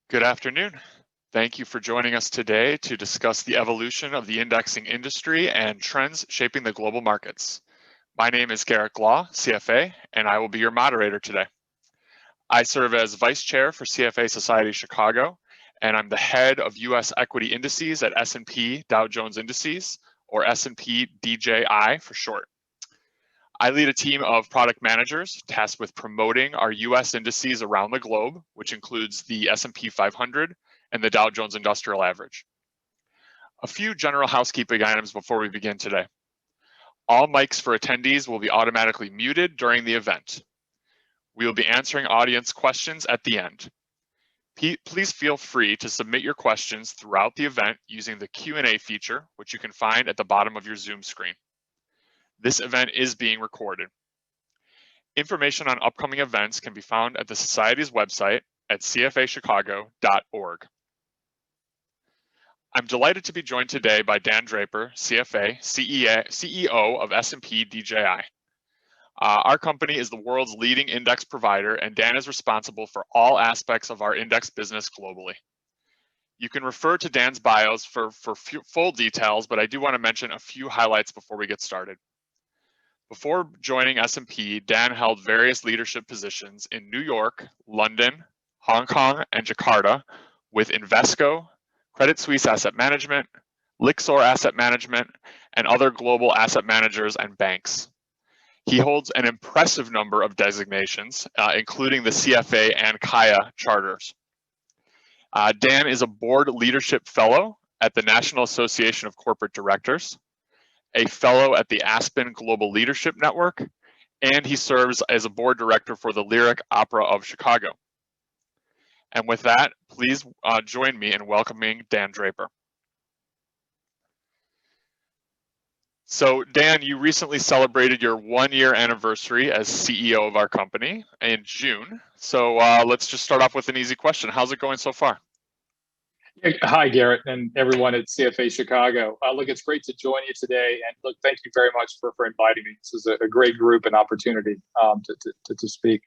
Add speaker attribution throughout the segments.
Speaker 1: Good afternoon. Thank you for joining us today to discuss the evolution of the indexing industry and trends shaping the global markets. My name is Garrett Law, CFA, and I will be your moderator today. I serve as Vice Chair for CFA Society Chicago, and I'm the head of U.S. equity indices at S&P Dow Jones Indices, or S&P DJI for short. I lead a team of product managers tasked with promoting our U.S. indices around the globe, which includes the S&P 500 and the Dow Jones Industrial Average. A few general housekeeping items before we begin today. All mics for attendees will be automatically muted during the event. We will be answering audience questions at the end. Please feel free to submit your questions throughout the event using the Q&A feature, which you can find at the bottom of your Zoom screen. This event is being recorded. Information on upcoming events can be found at the Society's website at cfachicago.org. I'm delighted to be joined today by Dan Draper, CFA, CEO of S&P DJI. Our company is the world's leading index provider, and Dan is responsible for all aspects of our index business globally. You can refer to Dan's bios for full details, but I do want to mention a few highlights before we get started. Before joining S&P, Dan held various leadership positions in New York, London, Hong Kong, and Jakarta with Invesco, Credit Suisse Asset Management, Lixor Asset Management, and other global asset managers and banks. He holds an impressive number of designations, including the CFA and CAIA charters. Dan is a board leadership fellow at the National Association of Corporate Directors, a fellow at the Aspen Global Leadership Network, and he serves as a board director for the Lyric Opera of Chicago. And with that, please join me in welcoming Dan Draper. So Dan, you recently celebrated your 1-year anniversary as CEO of our company in June. So let's just start off with an easy question. How's it going so far?
Speaker 2: Hi, Garrett, and everyone at CFA Chicago. Look, it's great to join you today, and look, thank you very much for inviting me. This is a great group and opportunity to speak.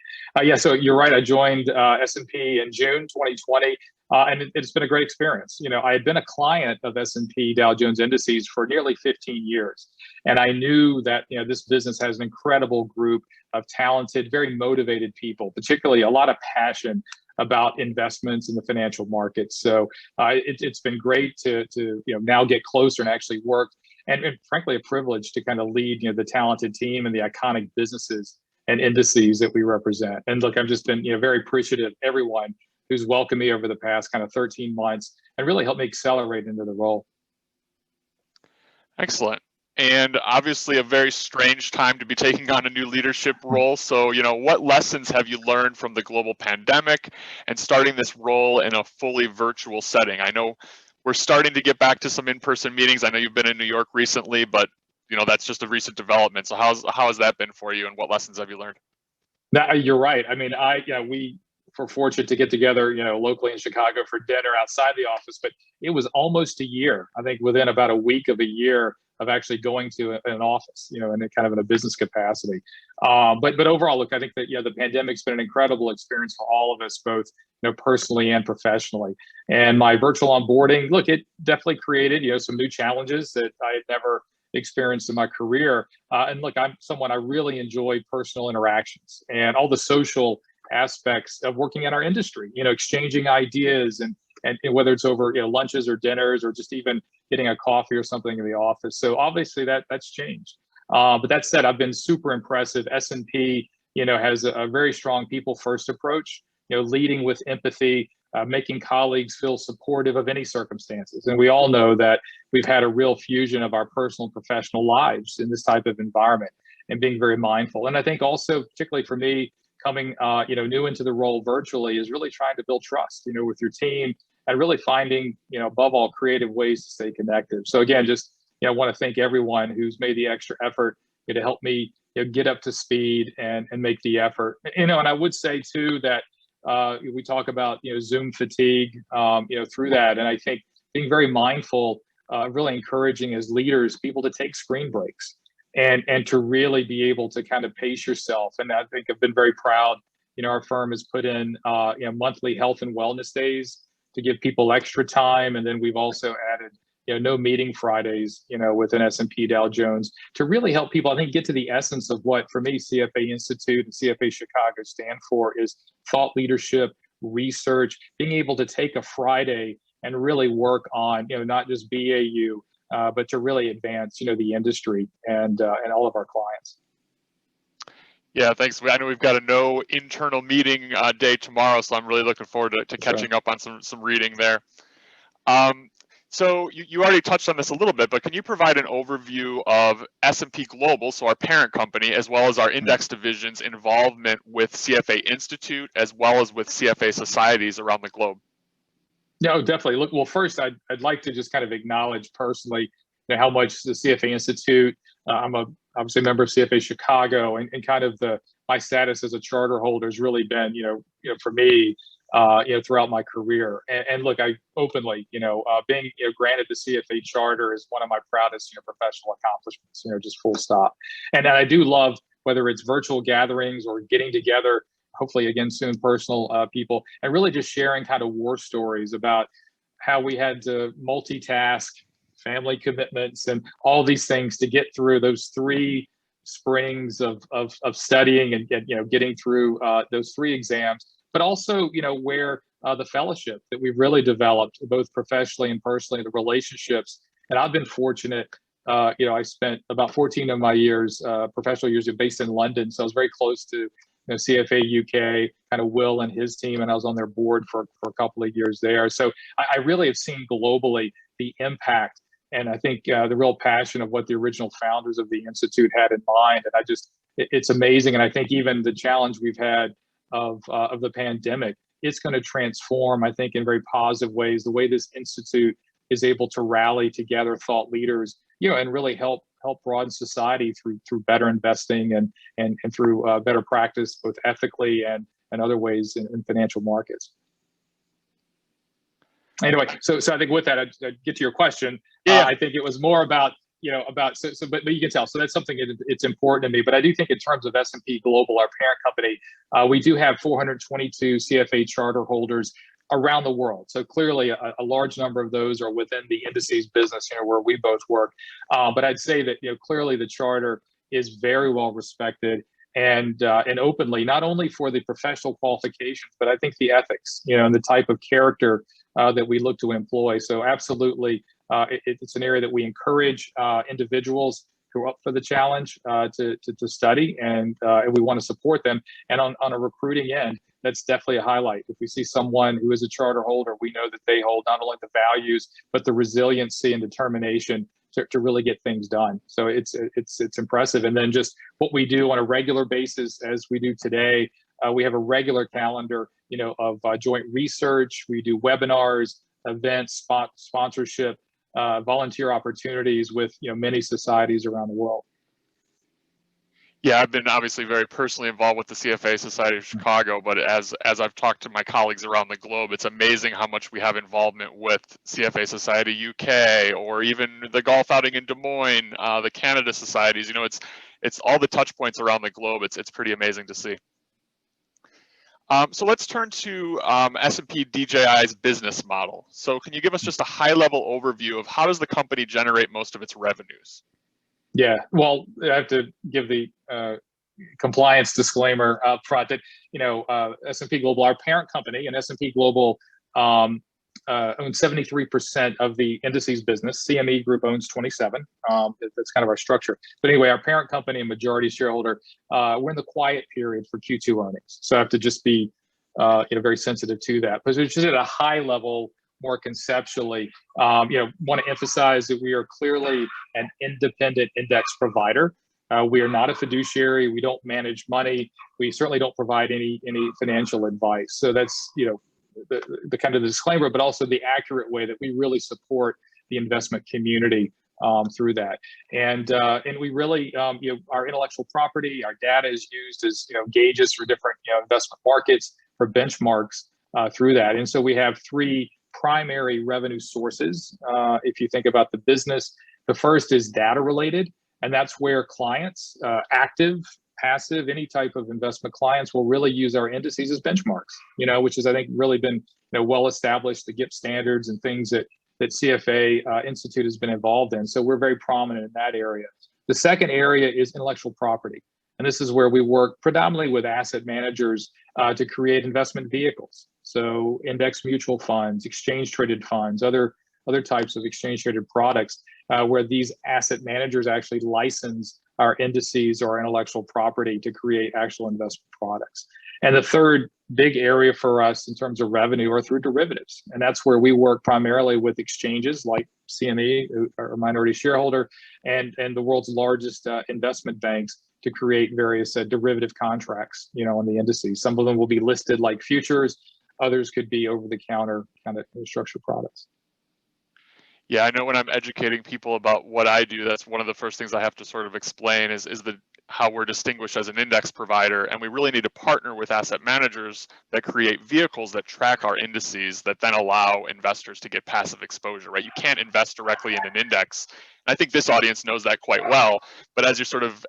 Speaker 2: So you're right. I joined S&P in June 2020, and it's been a great experience. You know, I had been a client of S&P Dow Jones Indices for nearly 15 years, and I knew that this business has an incredible group of talented, very motivated people, particularly a lot of passion about investments in the financial markets. So it's been great to now get closer and actually work, and frankly a privilege to kind of lead the talented team and the iconic businesses and indices that we represent. And look, I've just been very appreciative of everyone who's welcomed me over the past kind of 13 months and really helped me accelerate into the role.
Speaker 1: Excellent. And obviously a very strange time to be taking on a new leadership role. So, what lessons have you learned from the global pandemic and starting this role in a fully virtual setting? I know we're starting to get back to some in-person meetings. I know you've been in New York recently, but that's just a recent development. So how has that been for you, and what lessons have you learned?
Speaker 2: You're right. I mean, we were fortunate to get together, locally in Chicago for dinner outside the office, but it was almost a year, I think within about a week of a year of actually going to an office, in a kind of in a business capacity. But overall, look, I think that, the pandemic's been an incredible experience for all of us, both, personally and professionally. And my virtual onboarding, look, it definitely created, some new challenges that I had never experienced in my career. And look, I'm someone, I really enjoy personal interactions and all the social aspects of working in our industry, exchanging ideas and whether it's over lunches or dinners or just even getting a coffee or something in the office. So obviously that's changed. But that said, I've been super impressive. S&P, has a very strong people first approach, leading with empathy, making colleagues feel supportive of any circumstances. And we all know that we've had a real fusion of our personal and professional lives in this type of environment and being very mindful. And I think also, particularly for me, coming new into the role virtually is really trying to build trust, with your team and really finding, above all, creative ways to stay connected. So again, just, I want to thank everyone who's made the extra effort to help me get up to speed and make the effort. And I would say too that we talk about, Zoom fatigue, through that. And I think being very mindful, really encouraging as leaders, people to take screen breaks and to really be able to kind of pace yourself. And I think I've been very proud, our firm has put in, monthly health and wellness days to give people extra time. And then we've also added, no meeting Fridays, within S&P Dow Jones to really help people, I think, get to the essence of what, for me, CFA Institute and CFA Chicago stand for is thought leadership, research, being able to take a Friday and really work on, not just BAU, but to really advance, the industry and all of our clients.
Speaker 1: Yeah, thanks. I know we've got a no internal meeting day tomorrow, so I'm really looking forward to catching up on some reading there. So you already touched on this a little bit, but can you provide an overview of S&P Global, so our parent company, as well as our index division's involvement with CFA Institute, as well as with CFA societies around the globe?
Speaker 2: No, definitely. Look, well, first, I'd like to just kind of acknowledge personally how much the CFA Institute, I'm obviously a member of CFA Chicago, and kind of my status as a charter holder has really been, for me, throughout my career. And look, I openly, being granted the CFA charter is one of my proudest, professional accomplishments. Just full stop. And I do love whether it's virtual gatherings or getting together, hopefully again soon, personal people, and really just sharing kind of war stories about how we had to multitask, family commitments, and all these things to get through those 3 springs of studying and getting through those 3 exams, but also where the fellowship that we've really developed both professionally and personally, the relationships. And I've been fortunate. I spent about 14 of my years, professional years, based in London, so I was very close to CFA UK, kind of Will and his team, and I was on their board for a couple of years there. So I really have seen globally the impact. And I think the real passion of what the original founders of the Institute had in mind. And it's amazing. And I think even the challenge we've had of the pandemic, it's going to transform, I think, in very positive ways, the way this Institute is able to rally together thought leaders, and really help broaden society through better investing and through better practice, both ethically and other ways in financial markets. Anyway, so I think with that, I'd get to your question.
Speaker 1: Yeah.
Speaker 2: I think it was more about, but you can tell. So that's something it's important to me. But I do think in terms of S&P Global, our parent company, we do have 422 CFA charter holders around the world. So clearly a large number of those are within the indices business, where we both work. But I'd say that, clearly the charter is very well respected and openly, not only for the professional qualifications, but I think the ethics, and the type of character that we look to employ. So absolutely, it's an area that we encourage individuals who are up for the challenge to study, and we want to support them. And on a recruiting end, that's definitely a highlight. If we see someone who is a charter holder, we know that they hold not only the values, but the resiliency and determination to really get things done. So it's impressive. And then just what we do on a regular basis, as we do today, we have a regular calendar, of joint research. We do webinars, events, sponsorship, volunteer opportunities with many societies around the world.
Speaker 1: Yeah, I've been obviously very personally involved with the CFA Society of Chicago, but as I've talked to my colleagues around the globe, it's amazing how much we have involvement with CFA Society UK, or even the golf outing in Des Moines, the Canada societies. It's all the touch points around the globe. It's pretty amazing to see. So let's turn to S&P DJI's business model. So can you give us just a high-level overview of how does the company generate most of its revenues?
Speaker 2: Yeah, well, I have to give the compliance disclaimer up front that S&P Global, our parent company, and S&P Global owns 73% of the indices business. CME Group owns 27. That's kind of our structure. But anyway, our parent company and majority shareholder, we're in the quiet period for Q2 earnings, so I have to just be very sensitive to that. But just at a high level, more conceptually, want to emphasize that we are clearly an independent index provider. We are not a fiduciary. We don't manage money. We certainly don't provide any financial advice. So that's the kind of the disclaimer, but also the accurate way that we really support the investment community through that. And we really, our intellectual property, our data is used as gauges for different investment markets, for benchmarks through that. And so we have 3 primary revenue sources. If you think about the business, the first is data related, and that's where clients, active, passive, any type of investment clients will really use our indices as benchmarks, which is, I think, really been, well established, the GIP standards and things that CFA Institute has been involved in. So we're very prominent in that area. The second area is intellectual property. And this is where we work predominantly with asset managers to create investment vehicles. So index mutual funds, exchange traded funds, other types of exchange traded products where these asset managers actually license our indices or our intellectual property to create actual investment products. And the third big area for us in terms of revenue are through derivatives. And that's where we work primarily with exchanges like CME, our minority shareholder, and the world's largest investment banks to create various derivative contracts, on the indices. Some of them will be listed like futures. Others could be over-the-counter kind of structured products.
Speaker 1: Yeah, I know when I'm educating people about what I do, that's one of the first things I have to sort of explain is how we're distinguished as an index provider. And we really need to partner with asset managers that create vehicles that track our indices that then allow investors to get passive exposure, right? You can't invest directly in an index. And I think this audience knows that quite well. But as you're sort of,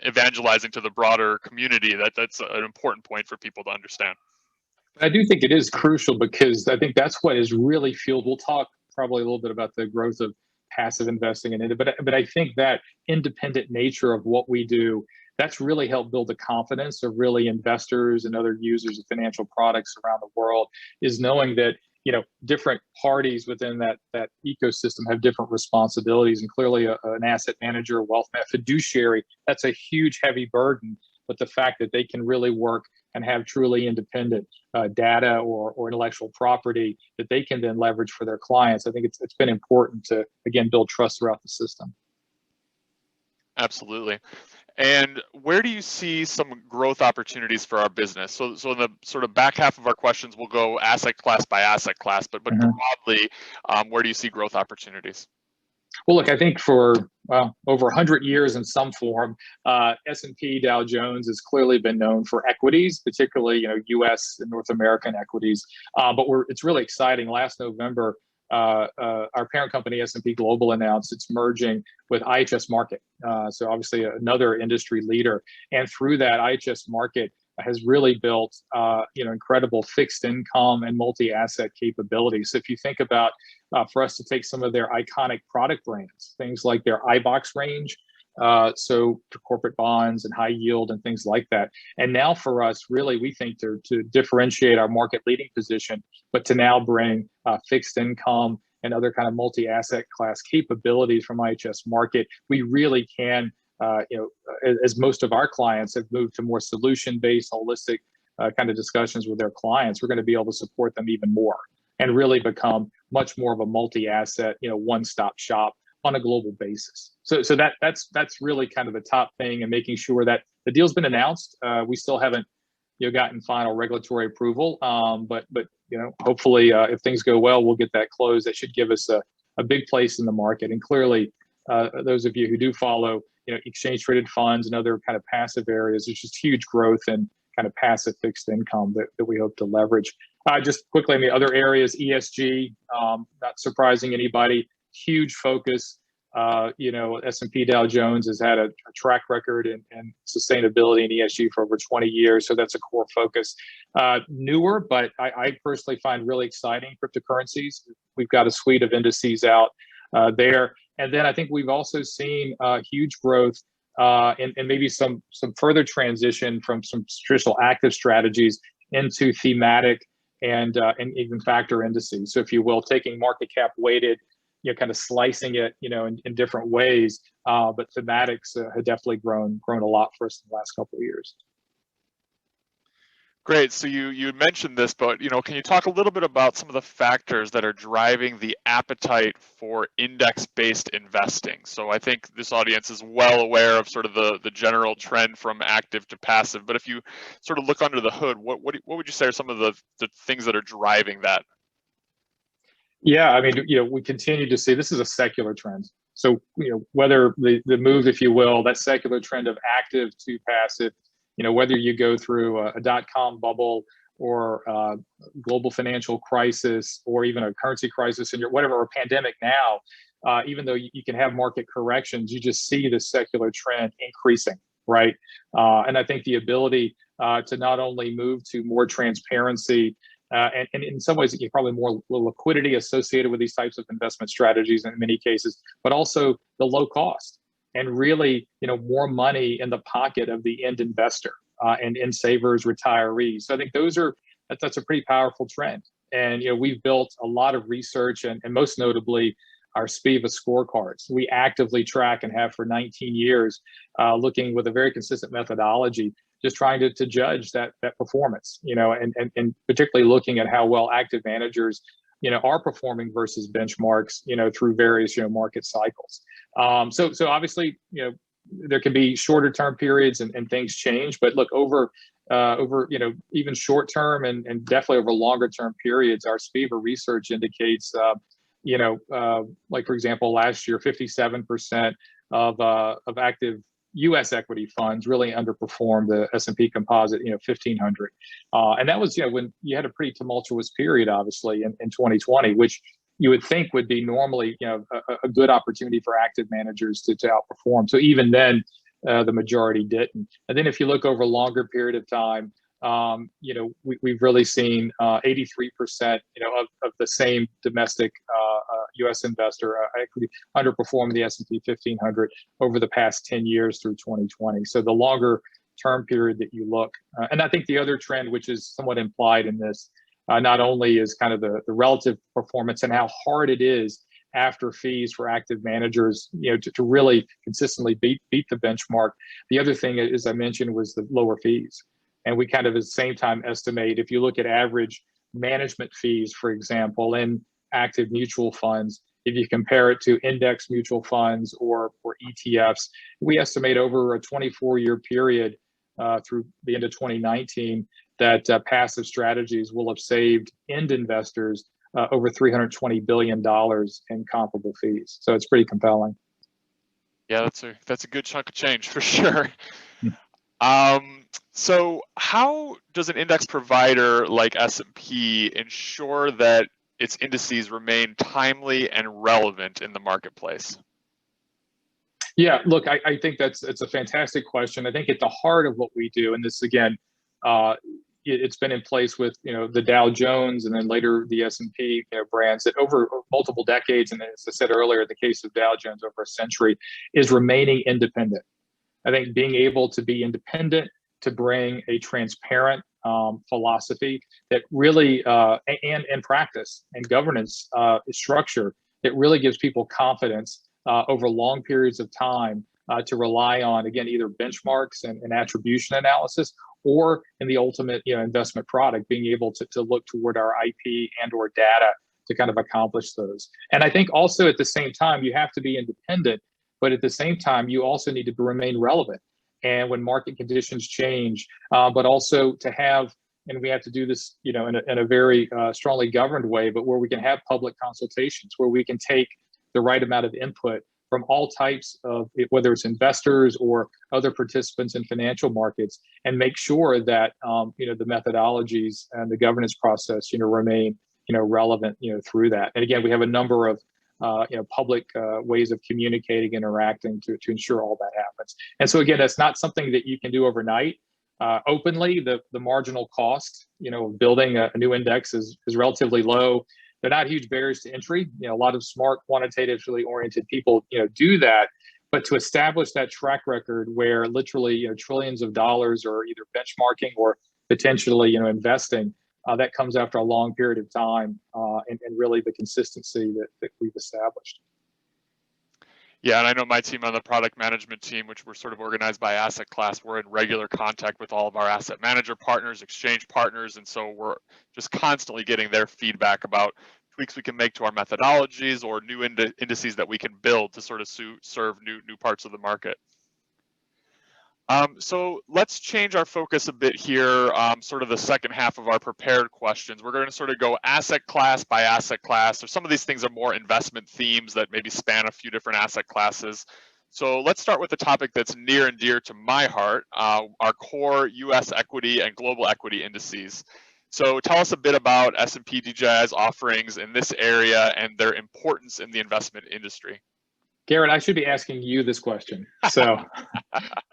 Speaker 1: evangelizing to the broader community, that's an important point for people to understand.
Speaker 2: I do think it is crucial because I think that's what is really fueled. We'll talk probably a little bit about the growth of passive investing in it, but I think that independent nature of what we do, that's really helped build the confidence of really investors and other users of financial products around the world, is knowing that different parties within that ecosystem have different responsibilities, and clearly an asset manager, wealth manager, fiduciary, that's a huge heavy burden. But the fact that they can really work and have truly independent data or intellectual property that they can then leverage for their clients, I think it's been important to, again, build trust throughout the system.
Speaker 1: Absolutely. And where do you see some growth opportunities for our business? So in the sort of back half of our questions, we'll go asset class by asset class, but broadly, where do you see growth opportunities?
Speaker 2: Well, look, I think for over 100 years in some form, S&P Dow Jones has clearly been known for equities, particularly U.S. and North American equities. But it's really exciting. Last November, our parent company S&P Global announced it's merging with IHS Markit. So obviously another industry leader, and through that, IHS Markit has really built incredible fixed income and multi-asset capabilities. So if you think about for us to take some of their iconic product brands, things like their iBox range, so to corporate bonds and high yield and things like that. And now for us, really, we think to differentiate our market leading position, but to now bring fixed income and other kind of multi-asset class capabilities from IHS Markit, we really can, as most of our clients have moved to more solution-based, holistic kind of discussions with their clients, we're going to be able to support them even more and really become much more of a multi-asset, one-stop shop on a global basis. So that's really kind of the top thing, and making sure that the deal's been announced. We still haven't gotten final regulatory approval, but hopefully if things go well, we'll get that closed. That should give us a big place in the market. And clearly, those of you who do follow exchange traded funds and other kind of passive areas, there's just huge growth in kind of passive fixed income that we hope to leverage. Just quickly, in the other areas, ESG, not surprising anybody, huge focus. S&P Dow Jones has had a track record in sustainability and ESG for over 20 years, so that's a core focus. Newer, but I personally find really exciting, cryptocurrencies. We've got a suite of indices out there. And then I think we've also seen huge growth and maybe some further transition from some traditional active strategies into thematic and even factor indices. So if you will, taking market cap weighted, kind of slicing it, in different ways. But thematics have definitely grown a lot for us in the last couple of years.
Speaker 1: Great. So you mentioned this, but can you talk a little bit about some of the factors that are driving the appetite for index-based investing? So I think this audience is well aware of sort of the general trend from active to passive, but if you sort of look under the hood, what would you say are some of the things that are driving that?
Speaker 2: Yeah, I mean, we continue to see this is a secular trend. So, whether the move, if you will, that secular trend of active to passive, whether you go through a dot-com bubble or a global financial crisis or even a currency crisis and whatever, or a pandemic now, even though you can have market corrections, you just see the secular trend increasing. right? And I think the ability to not only move to more transparency and in some ways, probably more liquidity associated with these types of investment strategies in many cases, but also the low cost and really, more money in the pocket of the end investor and end savers, retirees. So I think that's a pretty powerful trend. And we've built a lot of research and most notably our SPIVA scorecards. We actively track and have for 19 years, looking with a very consistent methodology, just trying to judge that performance, and particularly looking at how well active managers, are performing versus benchmarks, through various, market cycles. So obviously, there can be shorter term periods and things change, but look, over even short term and definitely over longer term periods, our SPIVA research indicates, like for example, last year, 57% of active U.S. equity funds really underperformed the S&P Composite, 1500, and that was when you had a pretty tumultuous period, obviously, in 2020, which you would think would be normally a good opportunity for active managers to outperform. So even then, the majority didn't. And then if you look over a longer period of time, we've really seen 83%, of the same domestic U.S. investor equity underperform the S&P 1500 over the past 10 years through 2020. So the longer term period that you look, and I think the other trend, which is somewhat implied in this, not only is kind of the relative performance and how hard it is after fees for active managers, to really consistently beat the benchmark. The other thing, as I mentioned, was the lower fees. And we kind of at the same time estimate, if you look at average management fees, for example, in active mutual funds, if you compare it to index mutual funds or ETFs, we estimate over a 24-year period through the end of 2019 that passive strategies will have saved end investors over $320 billion in comparable fees. So it's pretty compelling.
Speaker 1: Yeah, that's a good chunk of change for sure. So how does an index provider like S&P ensure that its indices remain timely and relevant in the marketplace?
Speaker 2: Yeah, look, I think it's a fantastic question. I think at the heart of what we do, and this again, it's been in place with the Dow Jones and then later the S&P brands that over multiple decades, and as I said earlier, in the case of Dow Jones over a century, is remaining independent. I think being able to be independent, to bring a transparent philosophy that really and practice and governance structure that really gives people confidence over long periods of time to rely on, again, either benchmarks and attribution analysis, or in the ultimate investment product, being able to look toward our IP and or data to kind of accomplish those. And I think also at the same time, you have to be independent, but at the same time, you also need to remain relevant. And when market conditions change, but also to have, and we have to do this, in a very strongly governed way, but where we can have public consultations, where we can take the right amount of input from all types of, whether it's investors or other participants in financial markets, and make sure that the methodologies and the governance process remain relevant through that. And again, we have a number of public ways of communicating, interacting to ensure all that happens. And so again, that's not something that you can do overnight. Openly, the marginal cost of building a new index is relatively low. They're not huge barriers to entry. A lot of smart, quantitatively oriented people do that. But to establish that track record where literally trillions of dollars are either benchmarking or potentially investing, that comes after a long period of time and really the consistency that we've established.
Speaker 1: Yeah, and I know my team on the product management team, which we're sort of organized by asset class, we're in regular contact with all of our asset manager partners, exchange partners, and so we're just constantly getting their feedback about tweaks we can make to our methodologies or new indices that we can build to sort of serve new parts of the market. So let's change our focus a bit here, sort of the second half of our prepared questions. We're going to sort of go asset class by asset class. So some of these things are more investment themes that maybe span a few different asset classes. So let's start with the topic that's near and dear to my heart, our core US equity and global equity indices. So tell us a bit about S&P DJI's offerings in this area and their importance in the investment industry.
Speaker 2: Garrett, I should be asking you this question. So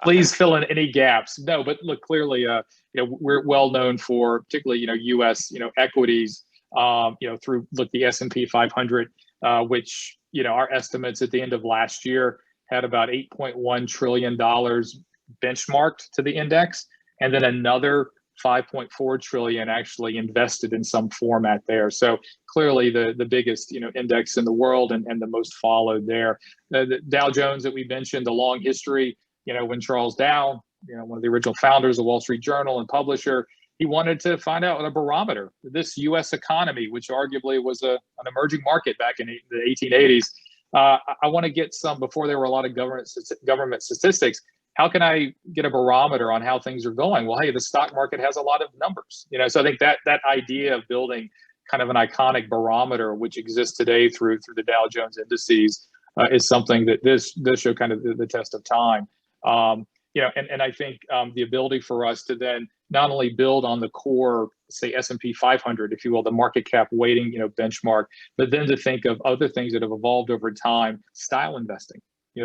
Speaker 2: please fill in any gaps. No, but look, clearly, we're well known for particularly, U.S., equities, through the S&P 500, which, our estimates at the end of last year had about $8.1 trillion benchmarked to the index, and then another 5.4 trillion actually invested in some format there. So clearly the biggest index in the world, and the most followed there. The Dow Jones that we mentioned, the long history, when Charles Dow, one of the original founders of Wall Street Journal and publisher, he wanted to find out a barometer, this U.S. economy, which arguably was an emerging market back in the 1880s. I want to get some, before there were a lot of government statistics, how can I get a barometer on how things are going? Well, hey, the stock market has a lot of numbers, so I think that idea of building kind of an iconic barometer, which exists today through the Dow Jones Indices, is something that this show kind of the test of time. And I think the ability for us to then not only build on the core, say S&P 500, if you will, the market cap weighting, benchmark, but then to think of other things that have evolved over time, style investing.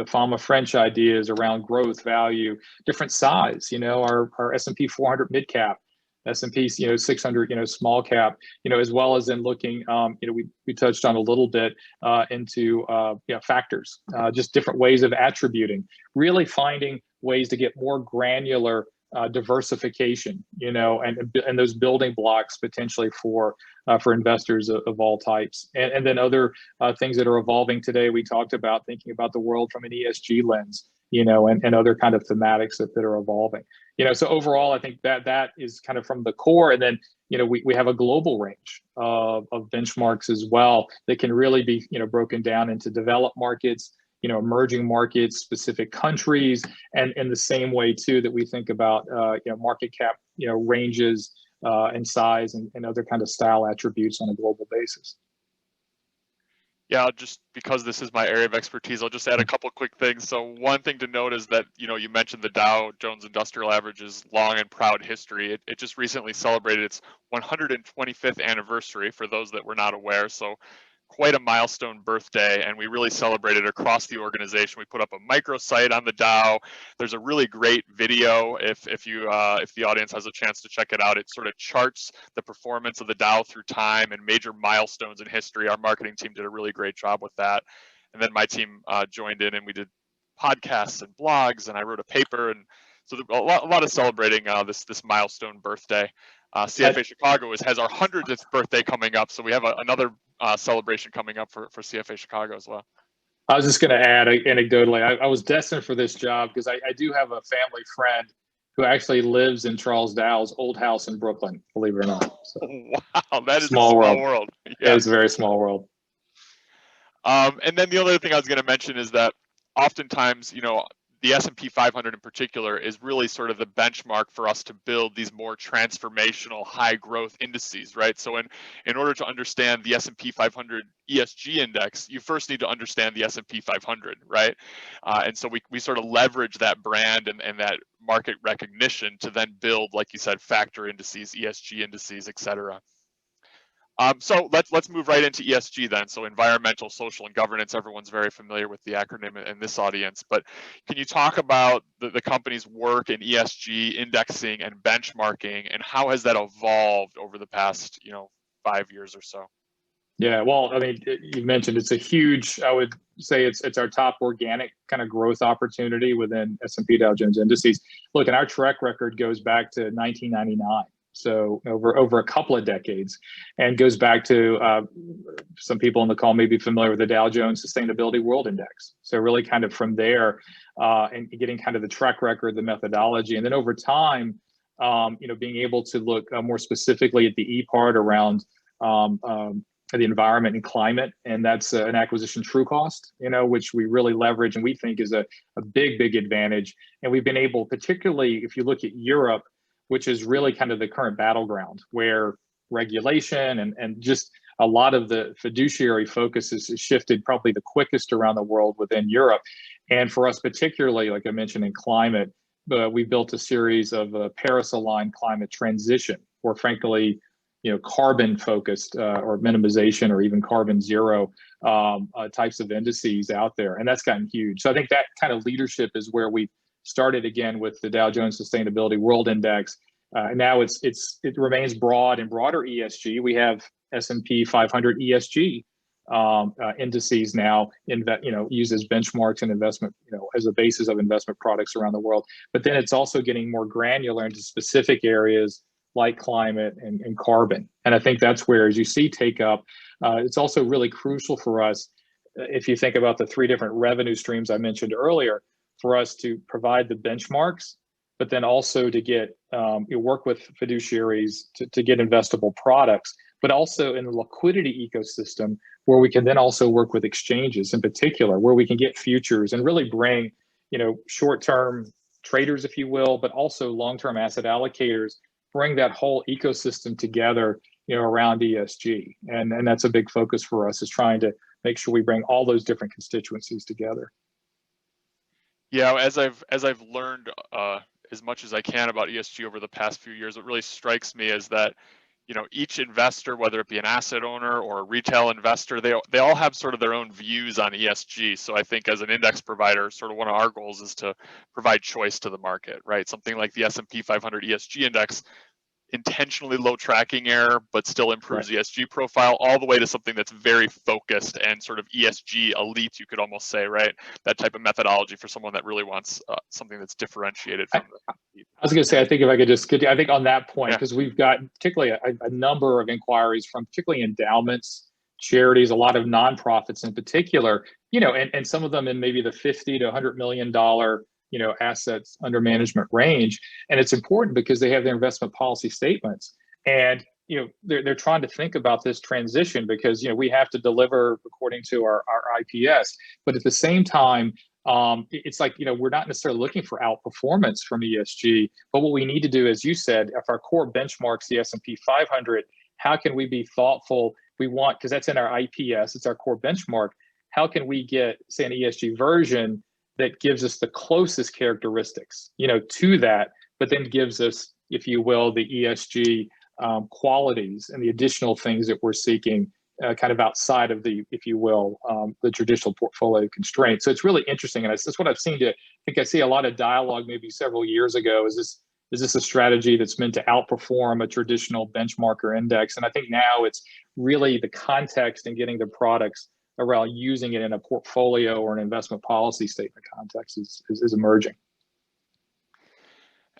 Speaker 2: Fama French ideas around growth, value, different size. Our S&P 400 mid cap, S&P 600 small cap. As well as in looking, we touched on a little bit into factors, just different ways of attributing, really finding ways to get more granular diversification, and those building blocks potentially for investors of all types, and then other things that are evolving today. We talked about thinking about the world from an ESG lens, and other kind of thematics that are evolving. So overall, I think that is kind of from the core, and then we have a global range of benchmarks as well that can really be broken down into developed markets, emerging markets, specific countries, and in the same way too that we think about market cap ranges and size and other kind of style attributes on a global basis.
Speaker 1: Yeah, just because this is my area of expertise, I'll just add a couple quick things. So one thing to note is that, you mentioned the Dow Jones Industrial Average's long and proud history. It just recently celebrated its 125th anniversary, for those that were not aware. So quite a milestone birthday, and we really celebrated across the organization. We put up a microsite on the Dow. There's a really great video if the audience has a chance to check it out. It sort of charts the performance of the Dow through time and major milestones in history. Our marketing team did a really great job with that, and then my team joined in, and we did podcasts and blogs, and I wrote a paper, and so a lot of celebrating this milestone birthday. CFA Chicago has our 100th birthday coming up, so we have another celebration coming up for CFA Chicago as well.
Speaker 2: I was just going to add anecdotally, I was destined for this job because I do have a family friend who actually lives in Charles Dow's old house in Brooklyn, believe it or not. So,
Speaker 1: wow, that is a small world.
Speaker 2: Yeah, it's a very small world.
Speaker 1: And then the other thing I was going to mention is that oftentimes, the S&P 500 in particular is really sort of the benchmark for us to build these more transformational high growth indices, right? So in order to understand the S&P 500 ESG index, you first need to understand the S&P 500, right? And so we sort of leverage that brand and that market recognition to then build, like you said, factor indices, ESG indices, et cetera. So let's move right into ESG then. So environmental, social, and governance. Everyone's very familiar with the acronym in this audience, but can you talk about the company's work in ESG indexing and benchmarking, and how has that evolved over the past 5 years or so?
Speaker 2: Yeah, well, I mean, you mentioned it's a huge, I would say it's our top organic kind of growth opportunity within S&P Dow Jones Indices. Look, and our track record goes back to 1999. So over a couple of decades, and goes back to some people on the call may be familiar with the Dow Jones Sustainability World Index. So really kind of from there and getting kind of the track record, the methodology, and then over time, being able to look more specifically at the E part around the environment and climate, and that's an acquisition true cost, which we really leverage and we think is a big advantage. And we've been able, particularly if you look at Europe, which is really kind of the current battleground where regulation and just a lot of the fiduciary focus is shifted probably the quickest around the world within Europe. And for us, particularly, like I mentioned in climate, we built a series of Paris-aligned climate transition, or frankly, carbon focused or minimization or even carbon zero types of indices out there, and that's gotten huge. So I think that kind of leadership is where we started again with the Dow Jones Sustainability World Index. Now it remains broad and broader ESG. We have S&P 500 ESG indices now used as benchmarks and investment, as a basis of investment products around the world. But then it's also getting more granular into specific areas like climate and carbon. And I think that's where, as you see take up, it's also really crucial for us, if you think about the three different revenue streams I mentioned earlier, for us to provide the benchmarks, but then also to get work with fiduciaries to get investable products, but also in the liquidity ecosystem where we can then also work with exchanges in particular, where we can get futures and really bring, short-term traders, if you will, but also long-term asset allocators, bring that whole ecosystem together, around ESG. And that's a big focus for us, is trying to make sure we bring all those different constituencies together.
Speaker 1: Yeah, as I've learned as much as I can about ESG over the past few years, what really strikes me is that, each investor, whether it be an asset owner or a retail investor, they all have sort of their own views on ESG. So I think as an index provider, sort of one of our goals is to provide choice to the market, right? Something like the S&P 500 ESG index, intentionally low tracking error, but still improves ESG profile, all the way to something that's very focused and sort of ESG elite, you could almost say, right? That type of methodology for someone that really wants something that's differentiated from
Speaker 2: I was going to say, I think if I could just get, I think on that point, because we've got particularly a number of inquiries from particularly endowments, charities, a lot of nonprofits in particular, and some of them in maybe the $50 to $100 million assets under management range. And it's important because they have their investment policy statements, and they're trying to think about this transition because we have to deliver according to our IPS, but at the same time, it's like we're not necessarily looking for outperformance from ESG, but what we need to do, as you said, if our core benchmarks the S&P 500, how can we be thoughtful? We want, because that's in our IPS, it's our core benchmark. How can we get, say, an ESG version that gives us the closest characteristics, to that, but then gives us, if you will, the ESG qualities and the additional things that we're seeking, kind of outside of the, if you will, the traditional portfolio constraints. So it's really interesting, and that's what I've seen. I think I see a lot of dialogue maybe several years ago. Is this a strategy that's meant to outperform a traditional benchmark or index? And I think now it's really the context and getting the products around using it in a portfolio or an investment policy statement context is emerging.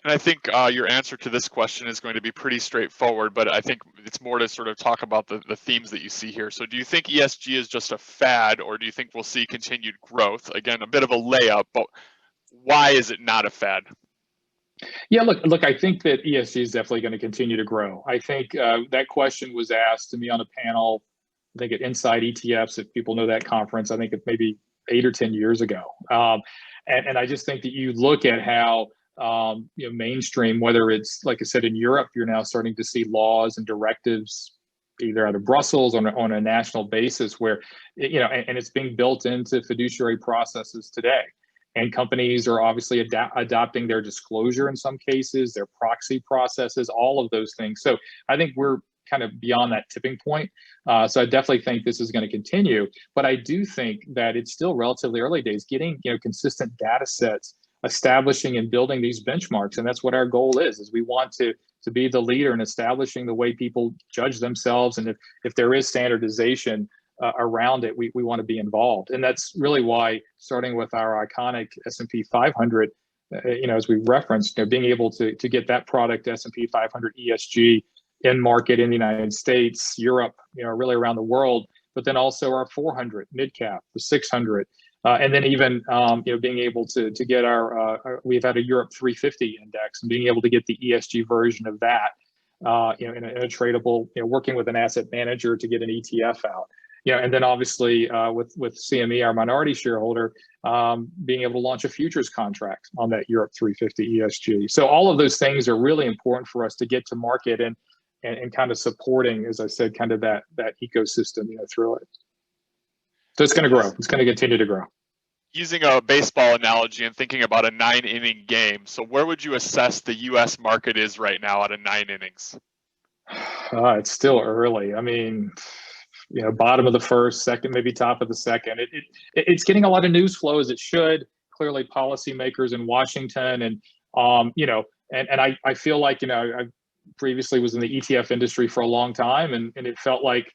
Speaker 1: And I think your answer to this question is going to be pretty straightforward, but I think it's more to sort of talk about the themes that you see here. So do you think ESG is just a fad, or do you think we'll see continued growth? Again, a bit of a layup, but why is it not a fad?
Speaker 2: Yeah, look, I think that ESG is definitely going to continue to grow. I think that question was asked to me on a panel, I think at Inside ETFs, if people know that conference, I think it's maybe 8 or 10 years ago. And I just think that you look at how mainstream, whether it's, like I said, in Europe, you're now starting to see laws and directives either out of Brussels or on a national basis where, and it's being built into fiduciary processes today. And companies are obviously adopting their disclosure in some cases, their proxy processes, all of those things. So I think we're kind of beyond that tipping point. So I definitely think this is going to continue. But I do think that it's still relatively early days, getting consistent data sets, establishing and building these benchmarks. And that's what our goal is we want to be the leader in establishing the way people judge themselves. And if there is standardization around it, we want to be involved. And that's really why, starting with our iconic S&P 500, as we referenced, being able to get that product, S&P 500 ESG, in market in the United States, Europe, really around the world, but then also our 400 mid cap, the 600, and then even being able to get we've had a Europe 350 index, and being able to get the ESG version of that, in a tradable, working with an asset manager to get an ETF out, and then obviously with CME, our minority shareholder, being able to launch a futures contract on that Europe 350 ESG. So all of those things are really important for us to get to market and kind of supporting, as I said, kind of that ecosystem, through it. So it's going to grow. It's going to continue to grow.
Speaker 1: Using a baseball analogy and thinking about a 9-inning game, so where would you assess the U.S. market is right now out of 9 innings?
Speaker 2: It's still early. I mean, bottom of the first, second, maybe top of the second. It's getting a lot of news flow as it should. Clearly, policymakers in Washington, and I feel like I previously was in the ETF industry for a long time, and it felt like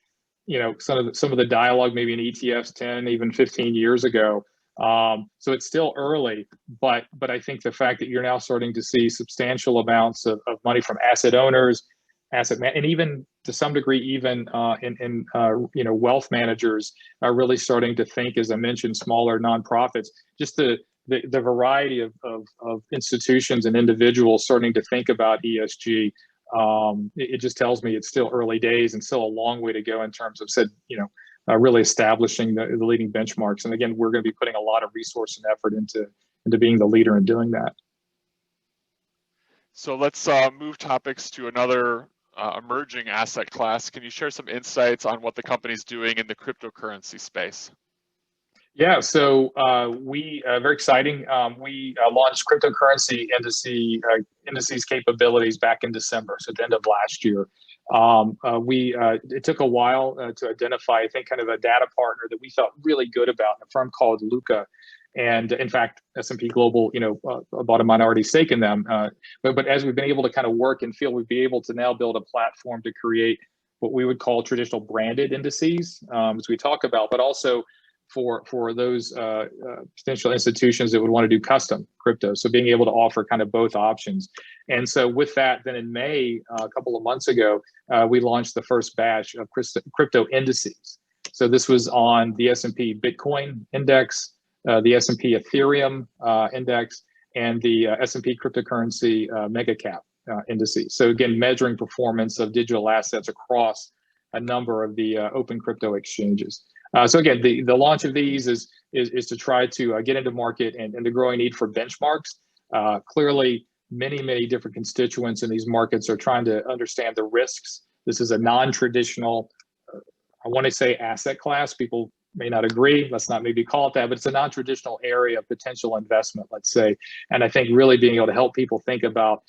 Speaker 2: some of the dialogue maybe in ETFs 10, even 15 years ago. So it's still early, but I think the fact that you're now starting to see substantial amounts of money from asset owners, and even to some degree, even in wealth managers are really starting to think, as I mentioned, smaller nonprofits, just the variety of institutions and individuals starting to think about ESG. It just tells me it's still early days and still a long way to go in terms of really establishing the leading benchmarks. And again, we're going to be putting a lot of resource and effort into being the leader in doing that.
Speaker 1: So let's move topics to another emerging asset class. Can you share some insights on what the company's doing in the cryptocurrency space?
Speaker 2: Yeah, so very exciting. We launched cryptocurrency indices capabilities back in December, so at the end of last year. It took a while to identify, I think, kind of a data partner that we felt really good about, a firm called Luca. And in fact, S&P Global, bought a minority stake in them. But as we've been able to kind of work and feel, we'd be able to now build a platform to create what we would call traditional branded indices, as we talk about, but also for those potential institutions that would want to do custom crypto. So being able to offer kind of both options. And so with that, then in May, a couple of months ago, we launched the first batch of crypto indices. So this was on the S&P Bitcoin index, the S&P Ethereum index, and the S&P cryptocurrency mega cap indices. So again, measuring performance of digital assets across a number of the open crypto exchanges. So again, the launch of these is to try to get into market and the growing need for benchmarks. Clearly, many different constituents in these markets are trying to understand the risks. This is a non-traditional, I want to say, asset class. People may not agree. Let's not maybe call it that, but it's a non-traditional area of potential investment, let's say. And I think really being able to help people think about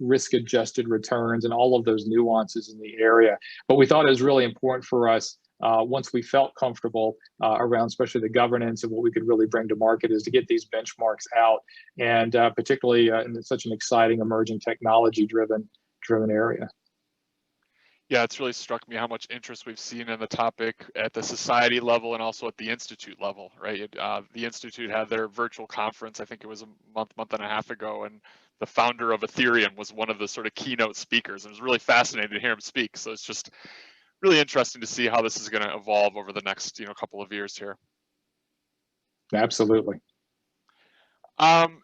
Speaker 2: risk-adjusted returns and all of those nuances in the area. But we thought it was really important for us, once we felt comfortable around especially the governance and what we could really bring to market, is to get these benchmarks out, and particularly in such an exciting emerging technology-driven area.
Speaker 1: Yeah, it's really struck me how much interest we've seen in the topic at the society level and also at the institute level, right? The institute had their virtual conference, I think it was a month and a half ago, and the founder of Ethereum was one of the sort of keynote speakers. It was really fascinating to hear him speak. So it's just really interesting to see how this is going to evolve over the next couple of years here.
Speaker 2: Absolutely.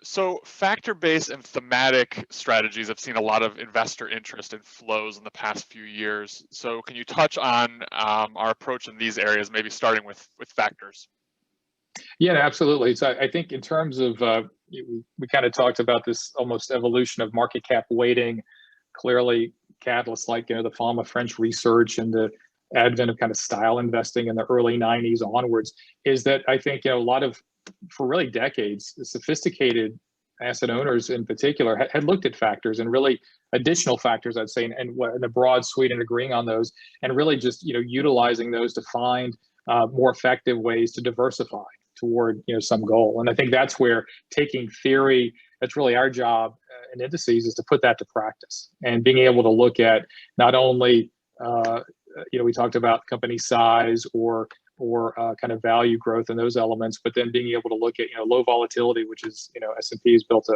Speaker 1: So factor-based and thematic strategies have seen a lot of investor interest and flows in the past few years. So can you touch on our approach in these areas, maybe starting with factors?
Speaker 2: Yeah, absolutely. So I think in terms of, we kind of talked about this almost evolution of market cap weighting. Clearly, catalysts like the Fama French research and the advent of kind of style investing in the early 90s onwards is that I think a lot of, for really decades, sophisticated asset owners in particular had looked at factors and really additional factors, I'd say, and in a broad suite, and agreeing on those, and really just utilizing those to find more effective ways to diversify toward some goal. And I think that's where taking theory, that's really our job in indices, is to put that to practice and being able to look at not only we talked about company size or kind of value growth and those elements, but then being able to look at low volatility, which is S&P has built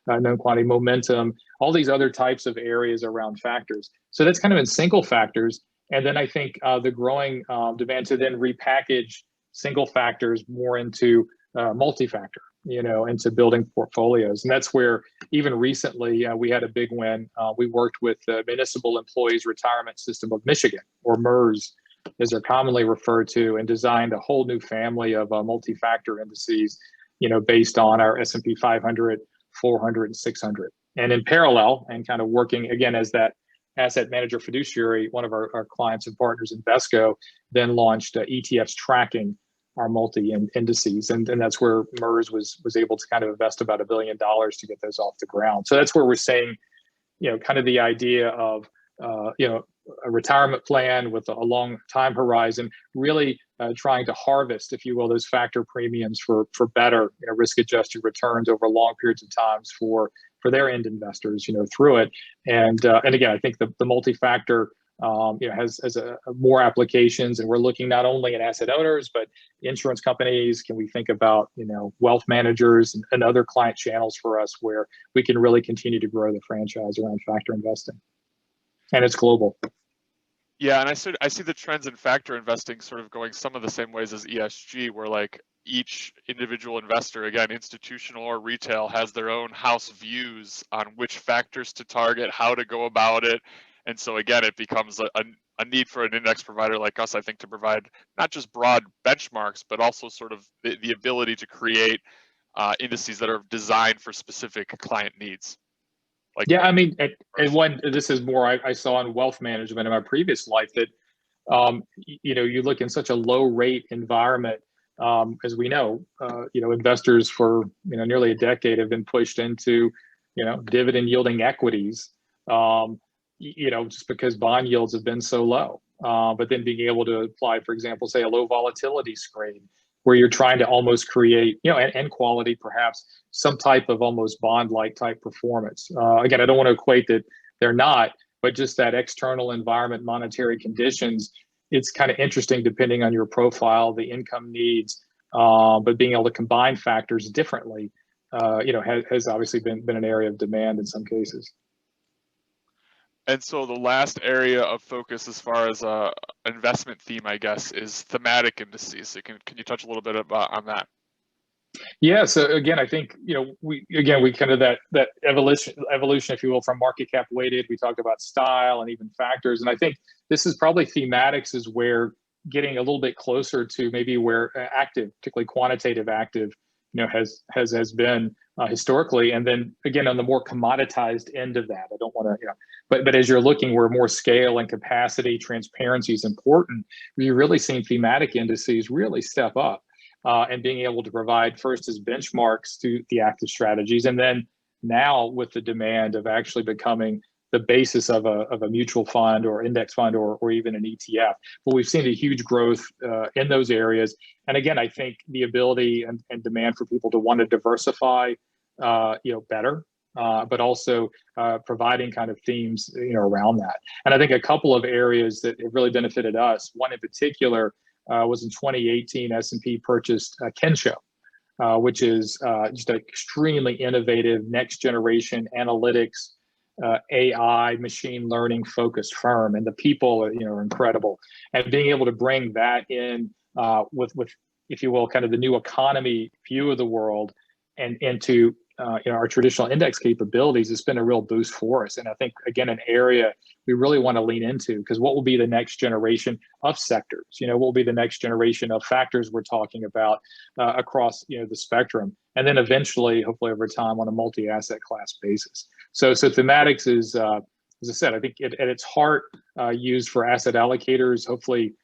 Speaker 2: a known quantity, momentum, all these other types of areas around factors. So that's kind of in single factors. And then I think the growing demand to then repackage single factors more into multi-factor, into building portfolios. And that's where even recently we had a big win. We worked with the Municipal Employees Retirement System of Michigan, or MERS, as they're commonly referred to, and designed a whole new family of multi-factor indices, based on our S&P 500, 400, and 600. And in parallel, and kind of working again as that asset manager fiduciary, one of our clients and partners, Invesco, then launched ETFs tracking our multi-indices. And that's where MERS was able to kind of invest about $1 billion to get those off the ground. So that's where we're saying, kind of the idea of a retirement plan with a long time horizon, really trying to harvest, if you will, those factor premiums for better risk-adjusted returns over long periods of times for their end investors, through it. And again, I think the multi-factor has more applications, and we're looking not only at asset owners but insurance companies. Can we think about wealth managers and other client channels for us where we can really continue to grow the franchise around factor investing, and it's global.
Speaker 1: Yeah, and I see the trends in factor investing sort of going some of the same ways as ESG, where like each individual investor, again, institutional or retail, has their own house views on which factors to target, how to go about it. And so again, it becomes a need for an index provider like us, I think, to provide not just broad benchmarks, but also sort of the ability to create indices that are designed for specific client needs. Like,
Speaker 2: yeah, I mean, this is more I saw in wealth management in my previous life that, you look in such a low rate environment, as we know, investors for, nearly a decade have been pushed into, dividend yielding equities, just because bond yields have been so low. But then being able to apply, for example, say a low volatility screen, where you're trying to almost create, and quality, perhaps some type of almost bond-like type performance. Again, I don't want to equate that they're not, but just that external environment, monetary conditions, it's kind of interesting depending on your profile, the income needs, but being able to combine factors differently, has obviously been an area of demand in some cases.
Speaker 1: And so the last area of focus as far as an investment theme, I guess, is thematic indices. So can you touch a little bit on that?
Speaker 2: Yeah. So again, I think, we kind of that evolution, if you will, from market cap weighted, we talked about style and even factors. And I think this is probably thematics is where getting a little bit closer to maybe where active, particularly quantitative active, has been historically. And then again, on the more commoditized end of that, I don't want to, but as you're looking where more scale and capacity, transparency is important, you're really seeing thematic indices really step up, and being able to provide first as benchmarks to the active strategies, and then now with the demand of actually becoming the basis of a mutual fund or index fund or even an ETF. But we've seen a huge growth in those areas. And again, I think the ability and demand for people to want to diversify, better, but also providing kind of themes, around that. And I think a couple of areas that have really benefited us, one in particular was in 2018, S&P purchased Kensho, which is just an extremely innovative next generation analytics, AI, machine learning focused firm, and the people are incredible. And being able to bring that in with if you will, kind of the new economy view of the world and into our traditional index capabilities, it's been a real boost for us. And I think again, an area we really want to lean into, because what will be the next generation of sectors? What will be the next generation of factors we're talking about across the spectrum, and then eventually, hopefully over time, on a multi-asset class basis. So thematics is, as I said, I think at its heart, used for asset allocators, hopefully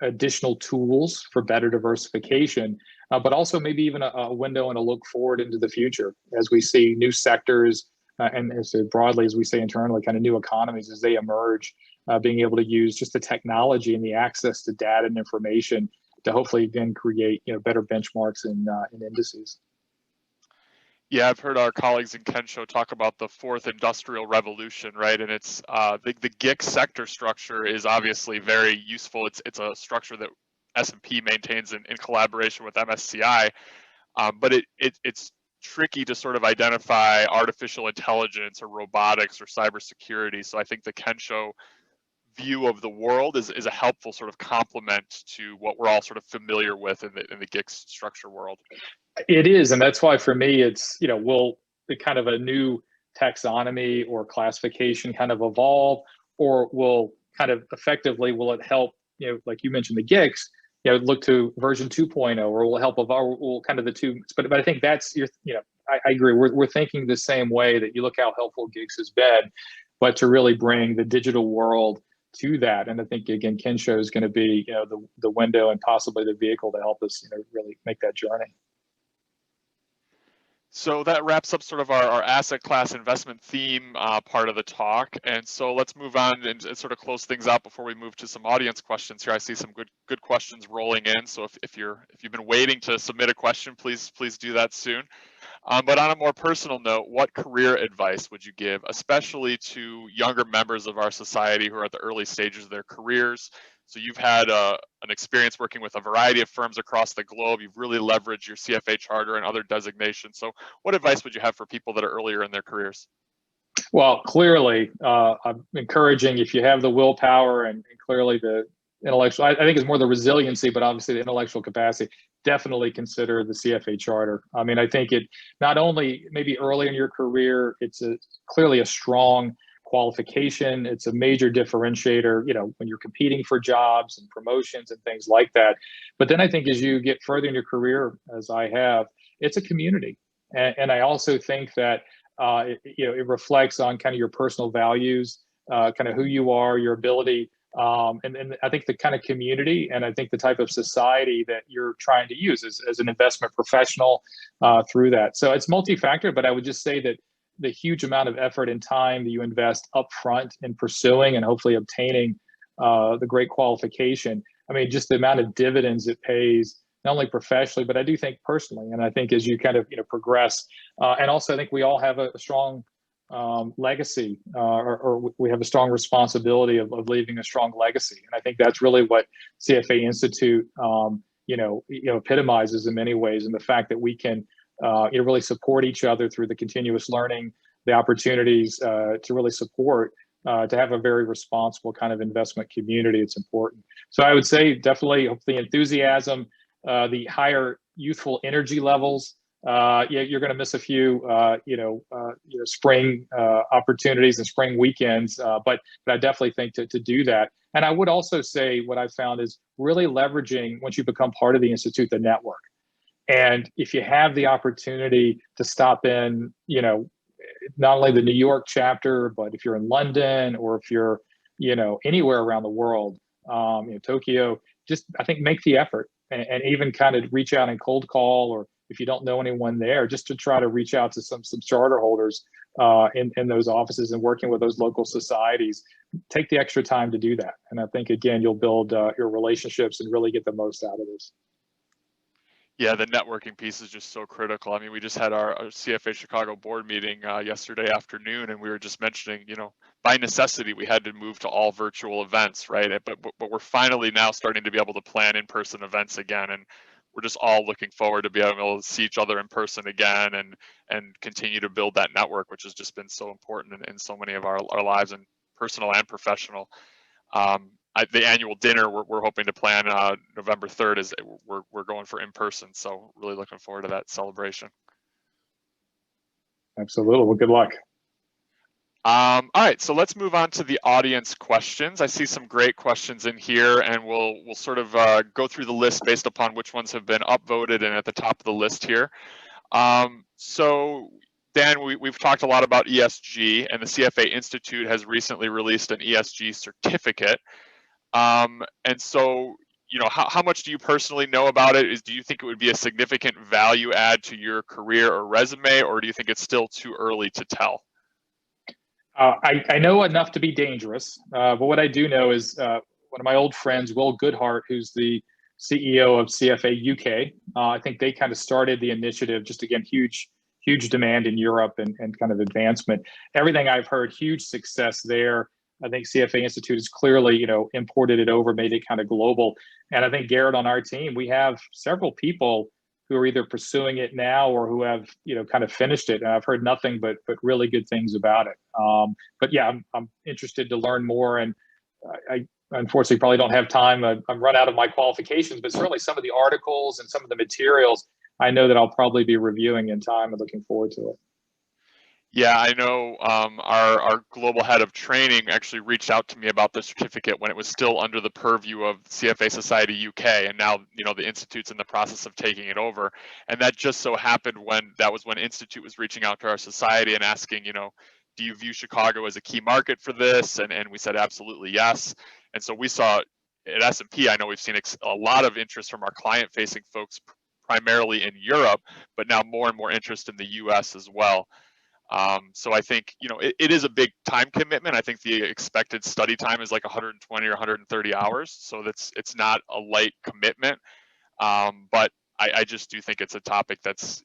Speaker 2: additional tools for better diversification, but also maybe even a window and a look forward into the future as we see new sectors and as broadly as we say internally, kind of new economies as they emerge, being able to use just the technology and the access to data and information to hopefully again create better benchmarks in indices.
Speaker 1: Yeah, I've heard our colleagues in Kensho talk about the fourth industrial revolution, right? And it's the GICS sector structure is obviously very useful. It's a structure that S&P maintains in collaboration with MSCI, but it's tricky to sort of identify artificial intelligence or robotics or cybersecurity. So I think the Kensho view of the world is a helpful sort of complement to what we're all sort of familiar with in the GICS structure world.
Speaker 2: It is, and that's why for me it's will the kind of a new taxonomy or classification kind of evolve, or will kind of effectively will it help like you mentioned the GICS look to version 2.0, or will help evolve, will kind of the two. But I think that's I agree. We're thinking the same way, that you look how helpful GICS has been, but to really bring the digital world to that. And I think again, Kensho is going to be the window and possibly the vehicle to help us really make that journey.
Speaker 1: So that wraps up sort of our asset class investment theme part of the talk. And so let's move on and sort of close things out before we move to some audience questions here. I see some good questions rolling in. So if you've been waiting to submit a question, please do that soon. But on a more personal note, what career advice would you give, especially to younger members of our society who are at the early stages of their careers? So you've had an experience working with a variety of firms across the globe. You've really leveraged your CFA charter and other designations. So what advice would you have for people that are earlier in their careers?
Speaker 2: Well, clearly, I'm encouraging, if you have the willpower and clearly the intellectual, I think it's more the resiliency, but obviously the intellectual capacity, definitely consider the CFA charter. I mean, I think it not only maybe early in your career, it's clearly a strong qualification. It's a major differentiator, when you're competing for jobs and promotions and things like that. But then I think as you get further in your career, as I have, it's a community. And I also think that it reflects on kind of your personal values, kind of who you are, your ability, and I think the kind of community, and I think the type of society that you're trying to use as an investment professional through that. So it's multi-factor, but I would just say that the huge amount of effort and time that you invest upfront in pursuing and hopefully obtaining the great qualification. I mean, just the amount of dividends it pays, not only professionally, but I do think personally. And I think as you kind of progress, and also I think we all have a strong legacy, or we have a strong responsibility of leaving a strong legacy. And I think that's really what CFA Institute, epitomizes in many ways, and the fact that we can really support each other through the continuous learning, the opportunities to really support, to have a very responsible kind of investment community. It's important. So I would say definitely the enthusiasm, the higher youthful energy levels. You're going to miss a few, spring opportunities and spring weekends, but I definitely think to do that. And I would also say what I've found is really leveraging, once you become part of the Institute, the network. And if you have the opportunity to stop in, not only the New York chapter, but if you're in London or if you're, anywhere around the world, Tokyo, just I think make the effort and even kind of reach out and cold call, or if you don't know anyone there, just to try to reach out to some charter holders in those offices and working with those local societies. Take the extra time to do that. And I think, again, you'll build your relationships and really get the most out of this.
Speaker 1: Yeah, the networking piece is just so critical. I mean, we just had our CFA Chicago board meeting yesterday afternoon, and we were just mentioning, by necessity, we had to move to all virtual events, right? But we're finally now starting to be able to plan in-person events again, and we're just all looking forward to being able to see each other in person again and continue to build that network, which has just been so important in so many of our lives, and personal and professional. The annual dinner we're hoping to plan November 3rd is we're going for in person, so really looking forward to that celebration.
Speaker 2: Absolutely. Well, good luck.
Speaker 1: All right, so let's move on to the audience questions. I see some great questions in here, and we'll sort of go through the list based upon which ones have been upvoted and at the top of the list here. So Dan, we've talked a lot about ESG, and the CFA Institute has recently released an ESG certificate. And so, how much do you personally know about it? Do you think it would be a significant value add to your career or resume, or do you think it's still too early to tell?
Speaker 2: I know enough to be dangerous, but what I do know is one of my old friends, Will Goodhart, who's the CEO of CFA UK, I think they kind of started the initiative, just again, huge demand in Europe and kind of advancement. Everything I've heard, huge success there. I think CFA Institute has clearly, imported it over, made it kind of global. And I think, Garrett, on our team, we have several people who are either pursuing it now or who have, kind of finished it. And I've heard nothing but really good things about it. But yeah, I'm interested to learn more. And I unfortunately probably don't have time. I'm run out of my qualifications, but certainly some of the articles and some of the materials I know that I'll probably be reviewing in time and looking forward to it.
Speaker 1: Yeah, I know our global head of training actually reached out to me about the certificate when it was still under the purview of CFA Society UK, and now the Institute's in the process of taking it over. And that just so happened when Institute was reaching out to our society and asking, do you view Chicago as a key market for this? And we said absolutely yes. And so we saw at S&P, I know we've seen a lot of interest from our client-facing folks primarily in Europe, but now more and more interest in the US as well. So I think, it is a big time commitment. I think the expected study time is like 120 or 130 hours. So it's not a light commitment. But I just do think it's a topic that's,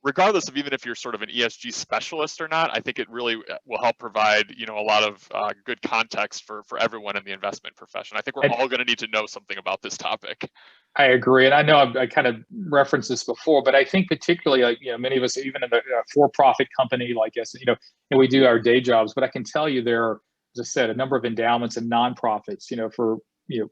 Speaker 1: regardless of even if you're sort of an ESG specialist or not, I think it really will help provide, a lot of good context for everyone in the investment profession. I think we're all going to need to know something about this topic.
Speaker 2: I agree, and I know I kind of referenced this before, but I think particularly, like, many of us, even in a for-profit company like us, and we do our day jobs. But I can tell you there are, as I said, a number of endowments and nonprofits, for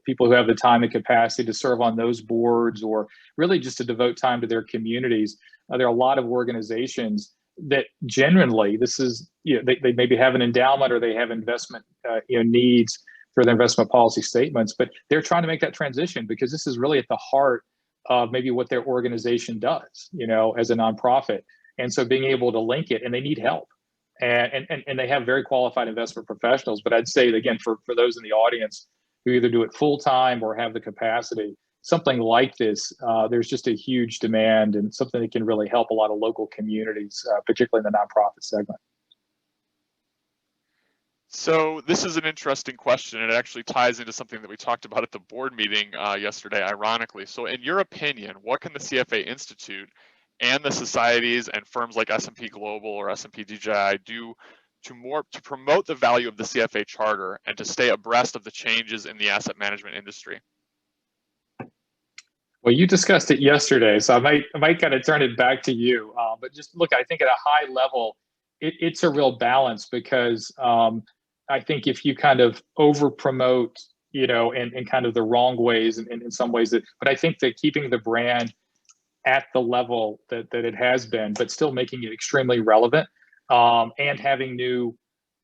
Speaker 2: people who have the time and capacity to serve on those boards, or really just to devote time to their communities. There are a lot of organizations that genuinely, this is, they maybe have an endowment or they have investment needs for their investment policy statements, but they're trying to make that transition because this is really at the heart of maybe what their organization does, as a nonprofit. And so being able to link it, and they need help. And they have very qualified investment professionals. But I'd say, again, for those in the audience who either do it full time or have the capacity, something like this, there's just a huge demand, and something that can really help a lot of local communities, particularly in the nonprofit segment.
Speaker 1: So this is an interesting question, and it actually ties into something that we talked about at the board meeting yesterday, ironically. So in your opinion, what can the CFA Institute and the societies and firms like S&P Global or S&P DJI do to promote the value of the CFA charter and to stay abreast of the changes in the asset management industry?
Speaker 2: Well, you discussed it yesterday, so I might kind of turn it back to you. But just look, I think at a high level, it's a real balance, because I think if you kind of over promote, in kind of the wrong ways, and in some ways but I think that keeping the brand at the level that it has been, but still making it extremely relevant, and having new,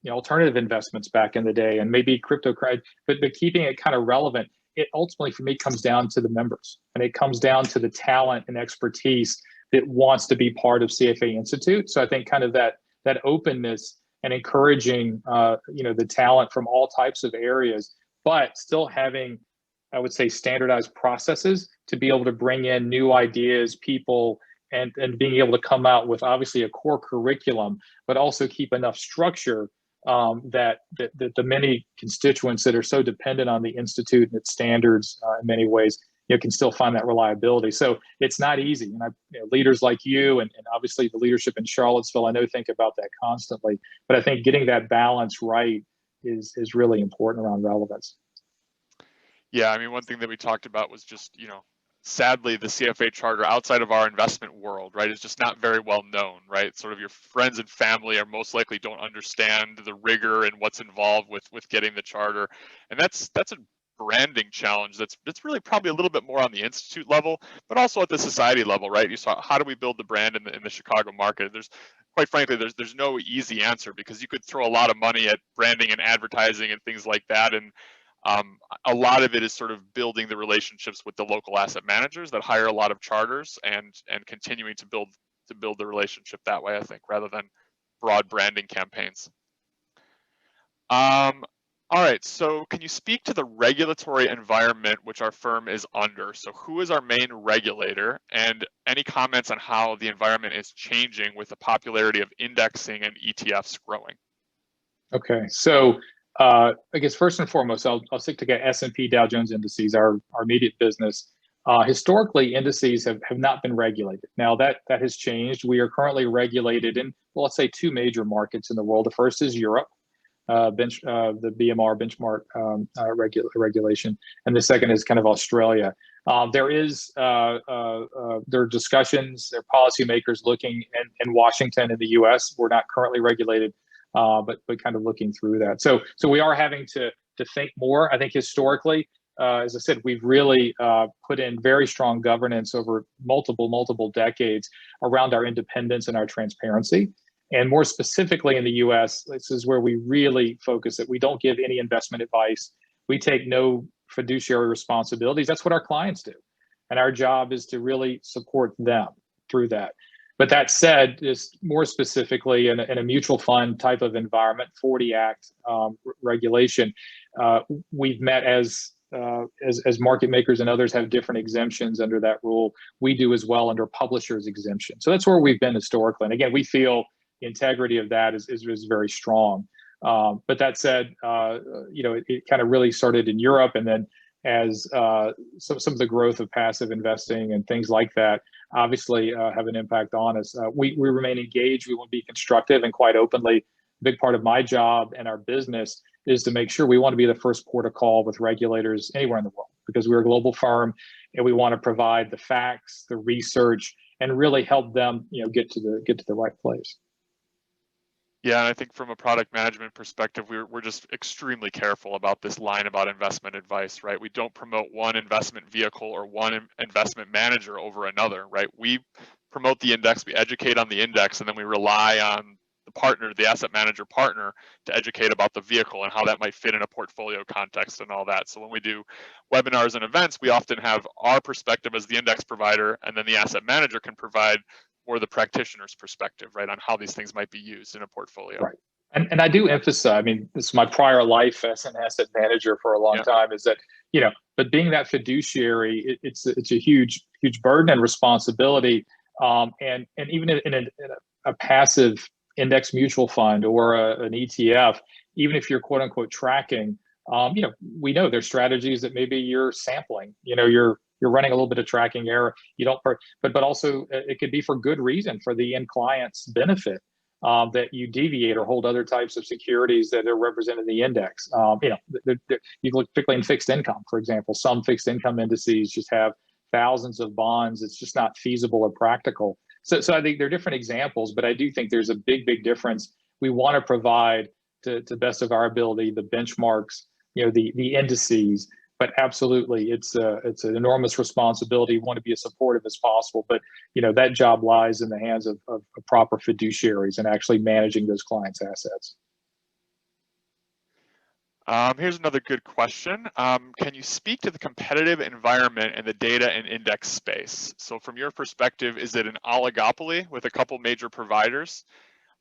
Speaker 2: alternative investments back in the day, and maybe cryptocurrency, but keeping it kind of relevant. It ultimately, for me, comes down to the members, and it comes down to the talent and expertise that wants to be part of CFA Institute. So I think kind of that openness and encouraging, the talent from all types of areas, but still having, I would say, standardized processes to be able to bring in new ideas, people, and being able to come out with obviously a core curriculum, but also keep enough structure that the many constituents that are so dependent on the Institute and its standards in many ways, can still find that reliability. So it's not easy. And leaders like you and obviously the leadership in Charlottesville, I know, think about that constantly. But I think getting that balance right is really important around relevance.
Speaker 1: Yeah, I mean, one thing that we talked about was just, sadly, the CFA charter outside of our investment world, right, is just not very well known, right? Sort of your friends and family are most likely don't understand the rigor and what's involved with getting the charter. And that's a branding challenge that's really probably a little bit more on the institute level, but also at the society level, right? You saw, how do we build the brand in the Chicago market? There's, quite frankly, there's no easy answer, because you could throw a lot of money at branding and advertising and things like that, and a lot of it is sort of building the relationships with the local asset managers that hire a lot of charters, and continuing to build the relationship that way, I think, rather than broad branding campaigns. All right, so can you speak to the regulatory environment which our firm is under? So who is our main regulator, and any comments on how the environment is changing with the popularity of indexing and ETFs growing? Okay,
Speaker 2: so I guess first and foremost, I'll stick to S&P Dow Jones Indices, our immediate business. Historically, indices have not been regulated. Now that has changed. We are currently regulated in, well, let's say, two major markets in the world. The first is Europe, the BMR benchmark regulation, and the second is kind of Australia. There are discussions, there are policymakers looking in Washington in the U.S. We're not currently regulated, but kind of looking through that. So we are having to think more. I think historically, as I said, we've really put in very strong governance over multiple decades around our independence and our transparency. And more specifically in the U.S., this is where we really focus it. We don't give any investment advice. We take no fiduciary responsibilities. That's what our clients do. And our job is to really support them through that. But that said, just more specifically in a mutual fund type of environment, 40 Act regulation, we've met as as market makers and others have different exemptions under that rule, we do as well under publishers exemption. So that's where we've been historically. And again, we feel the integrity of that is very strong. But that said, it kind of really started in Europe, and then as some of the growth of passive investing and things like that obviously have an impact on us. We remain engaged. We want to be constructive, and quite openly, a big part of my job and our business is to make sure we want to be the first port of call with regulators anywhere in the world, because we're a global firm and we want to provide the facts, the research, and really help them, get to the right place.
Speaker 1: Yeah, and I think from a product management perspective, we're just extremely careful about this line about investment advice, right? We don't promote one investment vehicle or one investment manager over another, right? We promote the index, we educate on the index, and then we rely on the partner, the asset manager partner, to educate about the vehicle and how that might fit in a portfolio context and all that. So when we do webinars and events, we often have our perspective as the index provider, and then the asset manager can provide or the practitioner's perspective, right, on how these things might be used in a portfolio.
Speaker 2: Right. And I do emphasize, I mean, this is my prior life as an asset manager for a long time, is that, but being that fiduciary, it's a huge burden and responsibility. And even in a passive index mutual fund or an ETF, even if you're quote unquote tracking, we know there's strategies that maybe you're sampling, you're running a little bit of tracking error. You don't, but also it could be for good reason, for the end client's benefit, that you deviate or hold other types of securities that are represented in the index. You look particularly in fixed income, for example. Some fixed income indices just have thousands of bonds. It's just not feasible or practical. So I think there are different examples, but I do think there's a big difference. We want to provide to the best of our ability the benchmarks, the indices. But absolutely, it's an enormous responsibility. We want to be as supportive as possible, but that job lies in the hands of proper fiduciaries and actually managing those clients' assets.
Speaker 1: Here's another good question. Can you speak to the competitive environment in the data and index space? So from your perspective, is it an oligopoly with a couple major providers?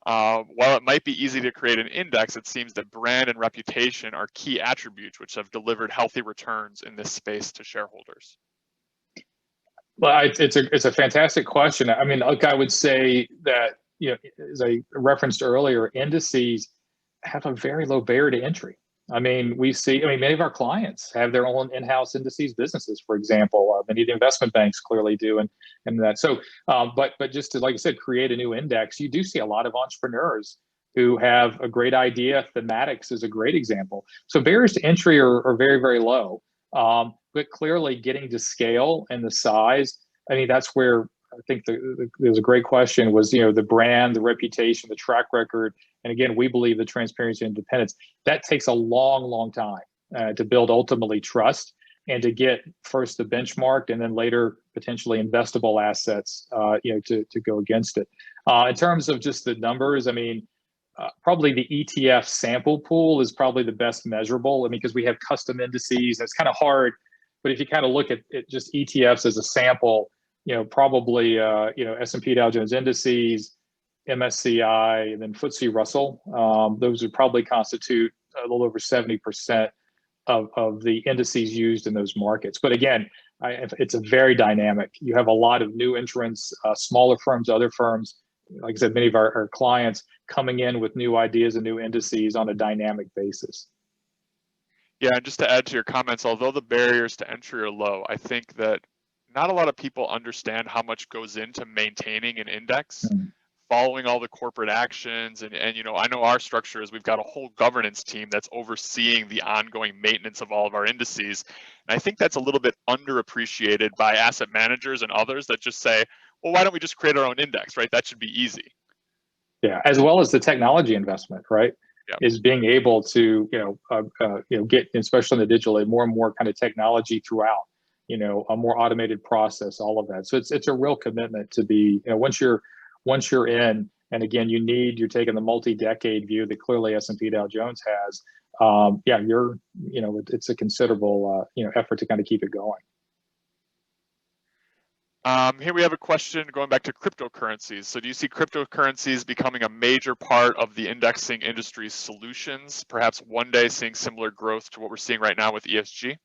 Speaker 1: While it might be easy to create an index, it seems that brand and reputation are key attributes which have delivered healthy returns in this space to shareholders.
Speaker 2: Well, it's a fantastic question. I mean, look, I would say that, as I referenced earlier, indices have a very low barrier to entry. I mean, many of our clients have their own in-house indices businesses, for example. Many of the investment banks clearly do, and that. So, but just to, like I said, create a new index, you do see a lot of entrepreneurs who have a great idea. Thematics is a great example. So barriers to entry are very, very low. But clearly, getting to scale and the size, I mean, that's where I think there's a great question was, the brand, the reputation, the track record. And again, we believe the transparency and independence, that takes a long time to build ultimately trust and to get first the benchmark and then later potentially investable assets, to go against it. In terms of just the numbers, I mean, probably the ETF sample pool is probably the best measurable. I mean, because we have custom indices, and it's kind of hard. But if you kind of look at just ETFs as a sample, probably S&P Dow Jones Indices, MSCI, and then FTSE Russell. Those would probably constitute a little over 70% of the indices used in those markets. But again, it's a very dynamic. You have a lot of new entrants, smaller firms, other firms. Like I said, many of our clients coming in with new ideas and new indices on a dynamic basis.
Speaker 1: Yeah, and just to add to your comments, although the barriers to entry are low, I think that not a lot of people understand how much goes into maintaining an index, following all the corporate actions. And I know our structure is we've got a whole governance team that's overseeing the ongoing maintenance of all of our indices. And I think that's a little bit underappreciated by asset managers and others that just say, well, why don't we just create our own index, right? That should be easy. Yeah,
Speaker 2: as well as the technology investment, right?
Speaker 1: Yep.
Speaker 2: Is being able to, get, especially in the digital, more and more kind of technology throughout, a more automated process, all of that. So it's a real commitment to be, once you're in, and again, you're taking the multi-decade view that clearly S&P Dow Jones has. It's a considerable, effort to kind of keep it going.
Speaker 1: Here we have a question going back to cryptocurrencies. So do you see cryptocurrencies becoming a major part of the indexing industry's solutions, perhaps one day seeing similar growth to what we're seeing right now with ESG?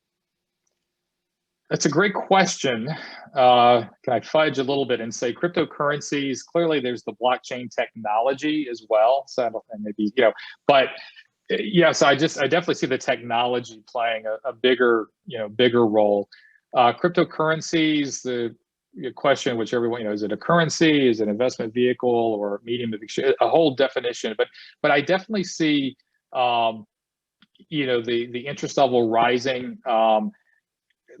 Speaker 2: That's a great question. Can I fudge a little bit and say cryptocurrencies? Clearly, there's the blockchain technology as well. So I don't, and maybe but yes, I definitely see the technology playing a bigger bigger role. Cryptocurrencies, the question which everyone is it a currency, is it an investment vehicle, or medium of exchange? A whole definition, but I definitely see the interest level rising.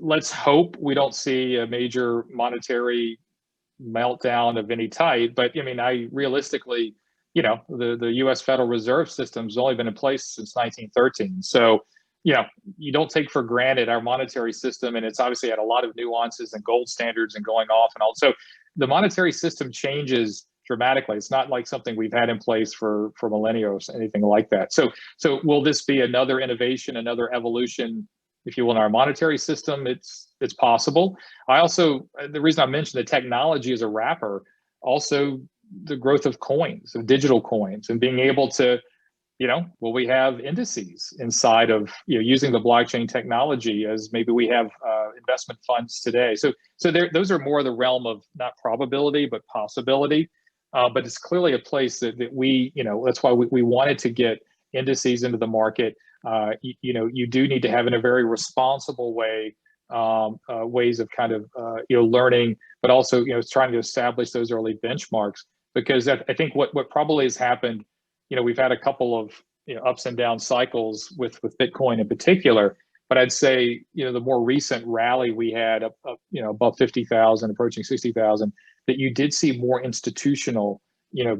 Speaker 2: Let's hope we don't see a major monetary meltdown of any type. But I mean, I realistically, the U.S. Federal Reserve System's only been in place since 1913. So, you don't take for granted our monetary system, and it's obviously had a lot of nuances and gold standards and going off and all. So, the monetary system changes dramatically. It's not like something we've had in place for millennia or anything like that. So will this be another innovation, another evolution, if you will, in our monetary system? It's possible. The reason I mentioned the technology as a wrapper, also the growth of coins, of digital coins, and being able to, we have indices inside of, using the blockchain technology as maybe we have investment funds today. So those are more the realm of not probability, but possibility. But it's clearly a place that we, that's why we wanted to get indices into the market. You do need to have, in a very responsible way, ways of kind of learning, but also trying to establish those early benchmarks. Because I think what probably has happened, we've had a couple of ups and down cycles with Bitcoin in particular. But I'd say the more recent rally we had up above 50,000, approaching 60,000, that you did see more institutional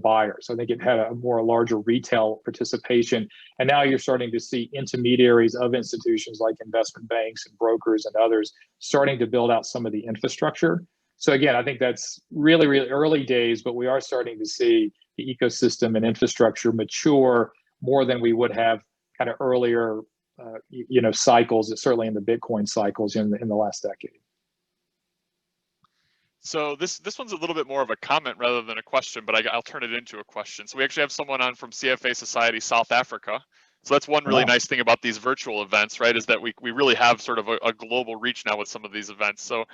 Speaker 2: buyers. I think it had a larger retail participation. And now you're starting to see intermediaries of institutions like investment banks and brokers and others starting to build out some of the infrastructure. So again, I think that's really, really early days, but we are starting to see the ecosystem and infrastructure mature more than we would have kind of earlier cycles, certainly in the Bitcoin cycles in the last decade.
Speaker 1: So this one's a little bit more of a comment rather than a question, but I'll turn it into a question. So we actually have someone on from CFA Society South Africa. So that's one really nice thing about these virtual events, right, is that we really have sort of a global reach now with some of these events. So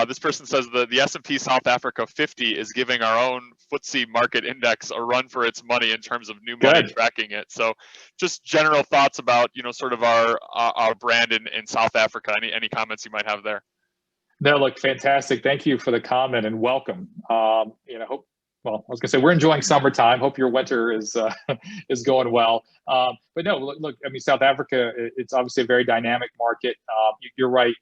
Speaker 1: this person says that the S&P South Africa 50 is giving our own FTSE market index a run for its money in terms of new money tracking it. So just general thoughts about, sort of our brand in South Africa. Any comments you might have there?
Speaker 2: No, look, fantastic. Thank you for the comment and welcome. I was gonna say we're enjoying summertime. Hope your winter is going well. But no, look, I mean, South Africa, it's obviously a very dynamic market. You're right.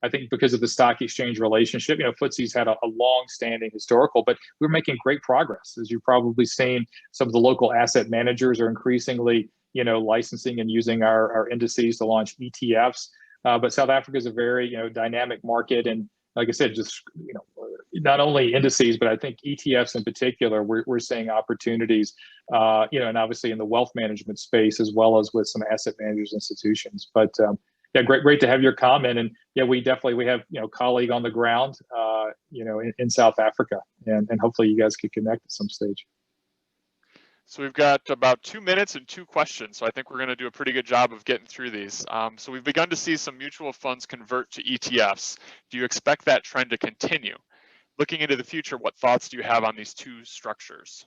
Speaker 2: I think because of the stock exchange relationship, FTSE's had a long-standing historical, but we're making great progress. As you've probably seen, some of the local asset managers are increasingly, licensing and using our indices to launch ETFs. But South Africa is a very, dynamic market, and like I said, just not only indices, but I think ETFs in particular, we're seeing opportunities, and obviously in the wealth management space as well as with some asset managers institutions. But yeah, great to have your comment, and yeah, we have colleague on the ground, in South Africa, and hopefully you guys could connect at some stage.
Speaker 1: So we've got about 2 minutes and 2 questions. So I think we're going to do a pretty good job of getting through these. So we've begun to see some mutual funds convert to ETFs. Do you expect that trend to continue? Looking into the future, what thoughts do you have on these two structures?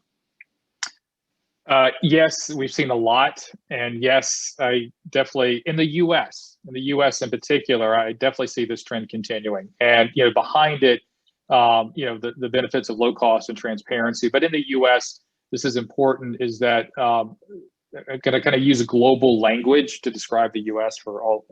Speaker 2: Yes, we've seen a lot. And yes, I definitely, in the US in particular, I definitely see this trend continuing. And, behind it, the benefits of low cost and transparency. But in the US, this is important, is that I'm going to kind of use a global language to describe the U.S. for all,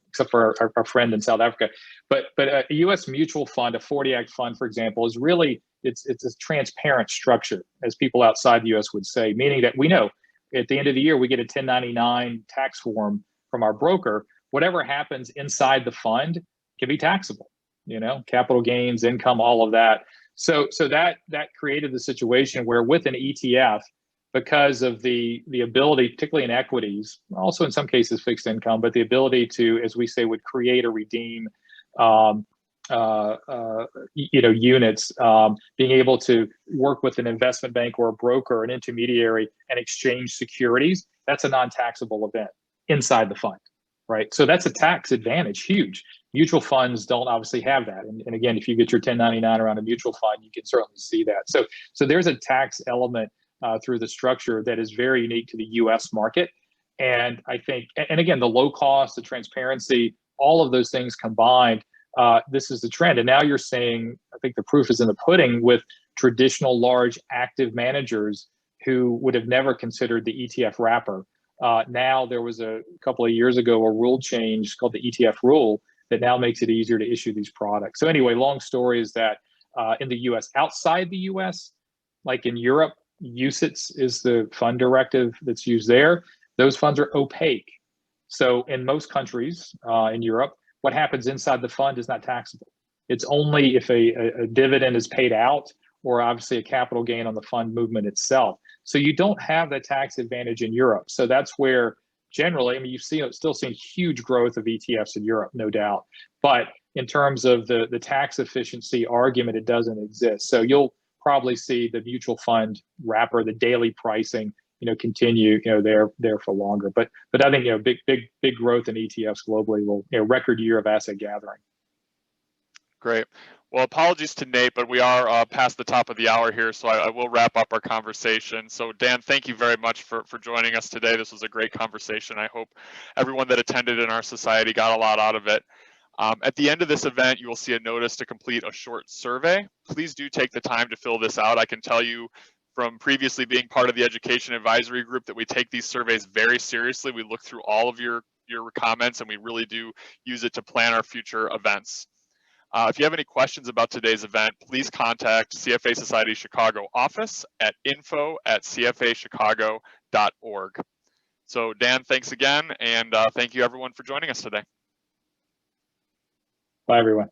Speaker 2: except for our friend in South Africa. But a U.S. mutual fund, a 40 Act fund, for example, is really, it's a transparent structure, as people outside the U.S. would say, meaning that we know at the end of the year, we get a 1099 tax form from our broker. Whatever happens inside the fund can be taxable, capital gains, income, all of that. So that created the situation where with an ETF, because of the ability, particularly in equities, also in some cases fixed income, but the ability to, as we say, would create or redeem, units, being able to work with an investment bank or a broker, an intermediary, and exchange securities, that's a non-taxable event inside the fund, right? So that's a tax advantage, huge. Mutual funds don't obviously have that. And again, if you get your 1099 around a mutual fund, you can certainly see that. So there's a tax element through the structure that is very unique to the US market. And I think, and again, the low cost, the transparency, all of those things combined, this is the trend. And now you're seeing, I think the proof is in the pudding with traditional large active managers who would have never considered the ETF wrapper. Now there was a couple of years ago a rule change called the ETF rule that now makes it easier to issue these products. So anyway, long story is that in the US, outside the US, like in Europe, UCITS is the fund directive that's used there. Those funds are opaque. So in most countries in Europe, what happens inside the fund is not taxable. It's only if a dividend is paid out or obviously a capital gain on the fund movement itself. So you don't have that tax advantage in Europe. So that's where generally, I mean, you've still seen huge growth of ETFs in Europe, no doubt. But in terms of the tax efficiency argument, it doesn't exist. So you'll probably see the mutual fund wrapper, the daily pricing, continue, there for longer. But I think, big growth in ETFs globally will, record year of asset gathering.
Speaker 1: Great. Well, apologies to Nate, but we are past the top of the hour here, so I will wrap up our conversation. So Dan, thank you very much for joining us today. This was a great conversation. I hope everyone that attended in our society got a lot out of it. At the end of this event, you will see a notice to complete a short survey. Please do take the time to fill this out. I can tell you from previously being part of the education advisory group that we take these surveys very seriously. We look through all of your comments and we really do use it to plan our future events. If you have any questions about today's event, please contact CFA Society Chicago office at info@cfachicago.org. So Dan, thanks again, and thank you everyone for joining us today.
Speaker 2: Bye, everyone.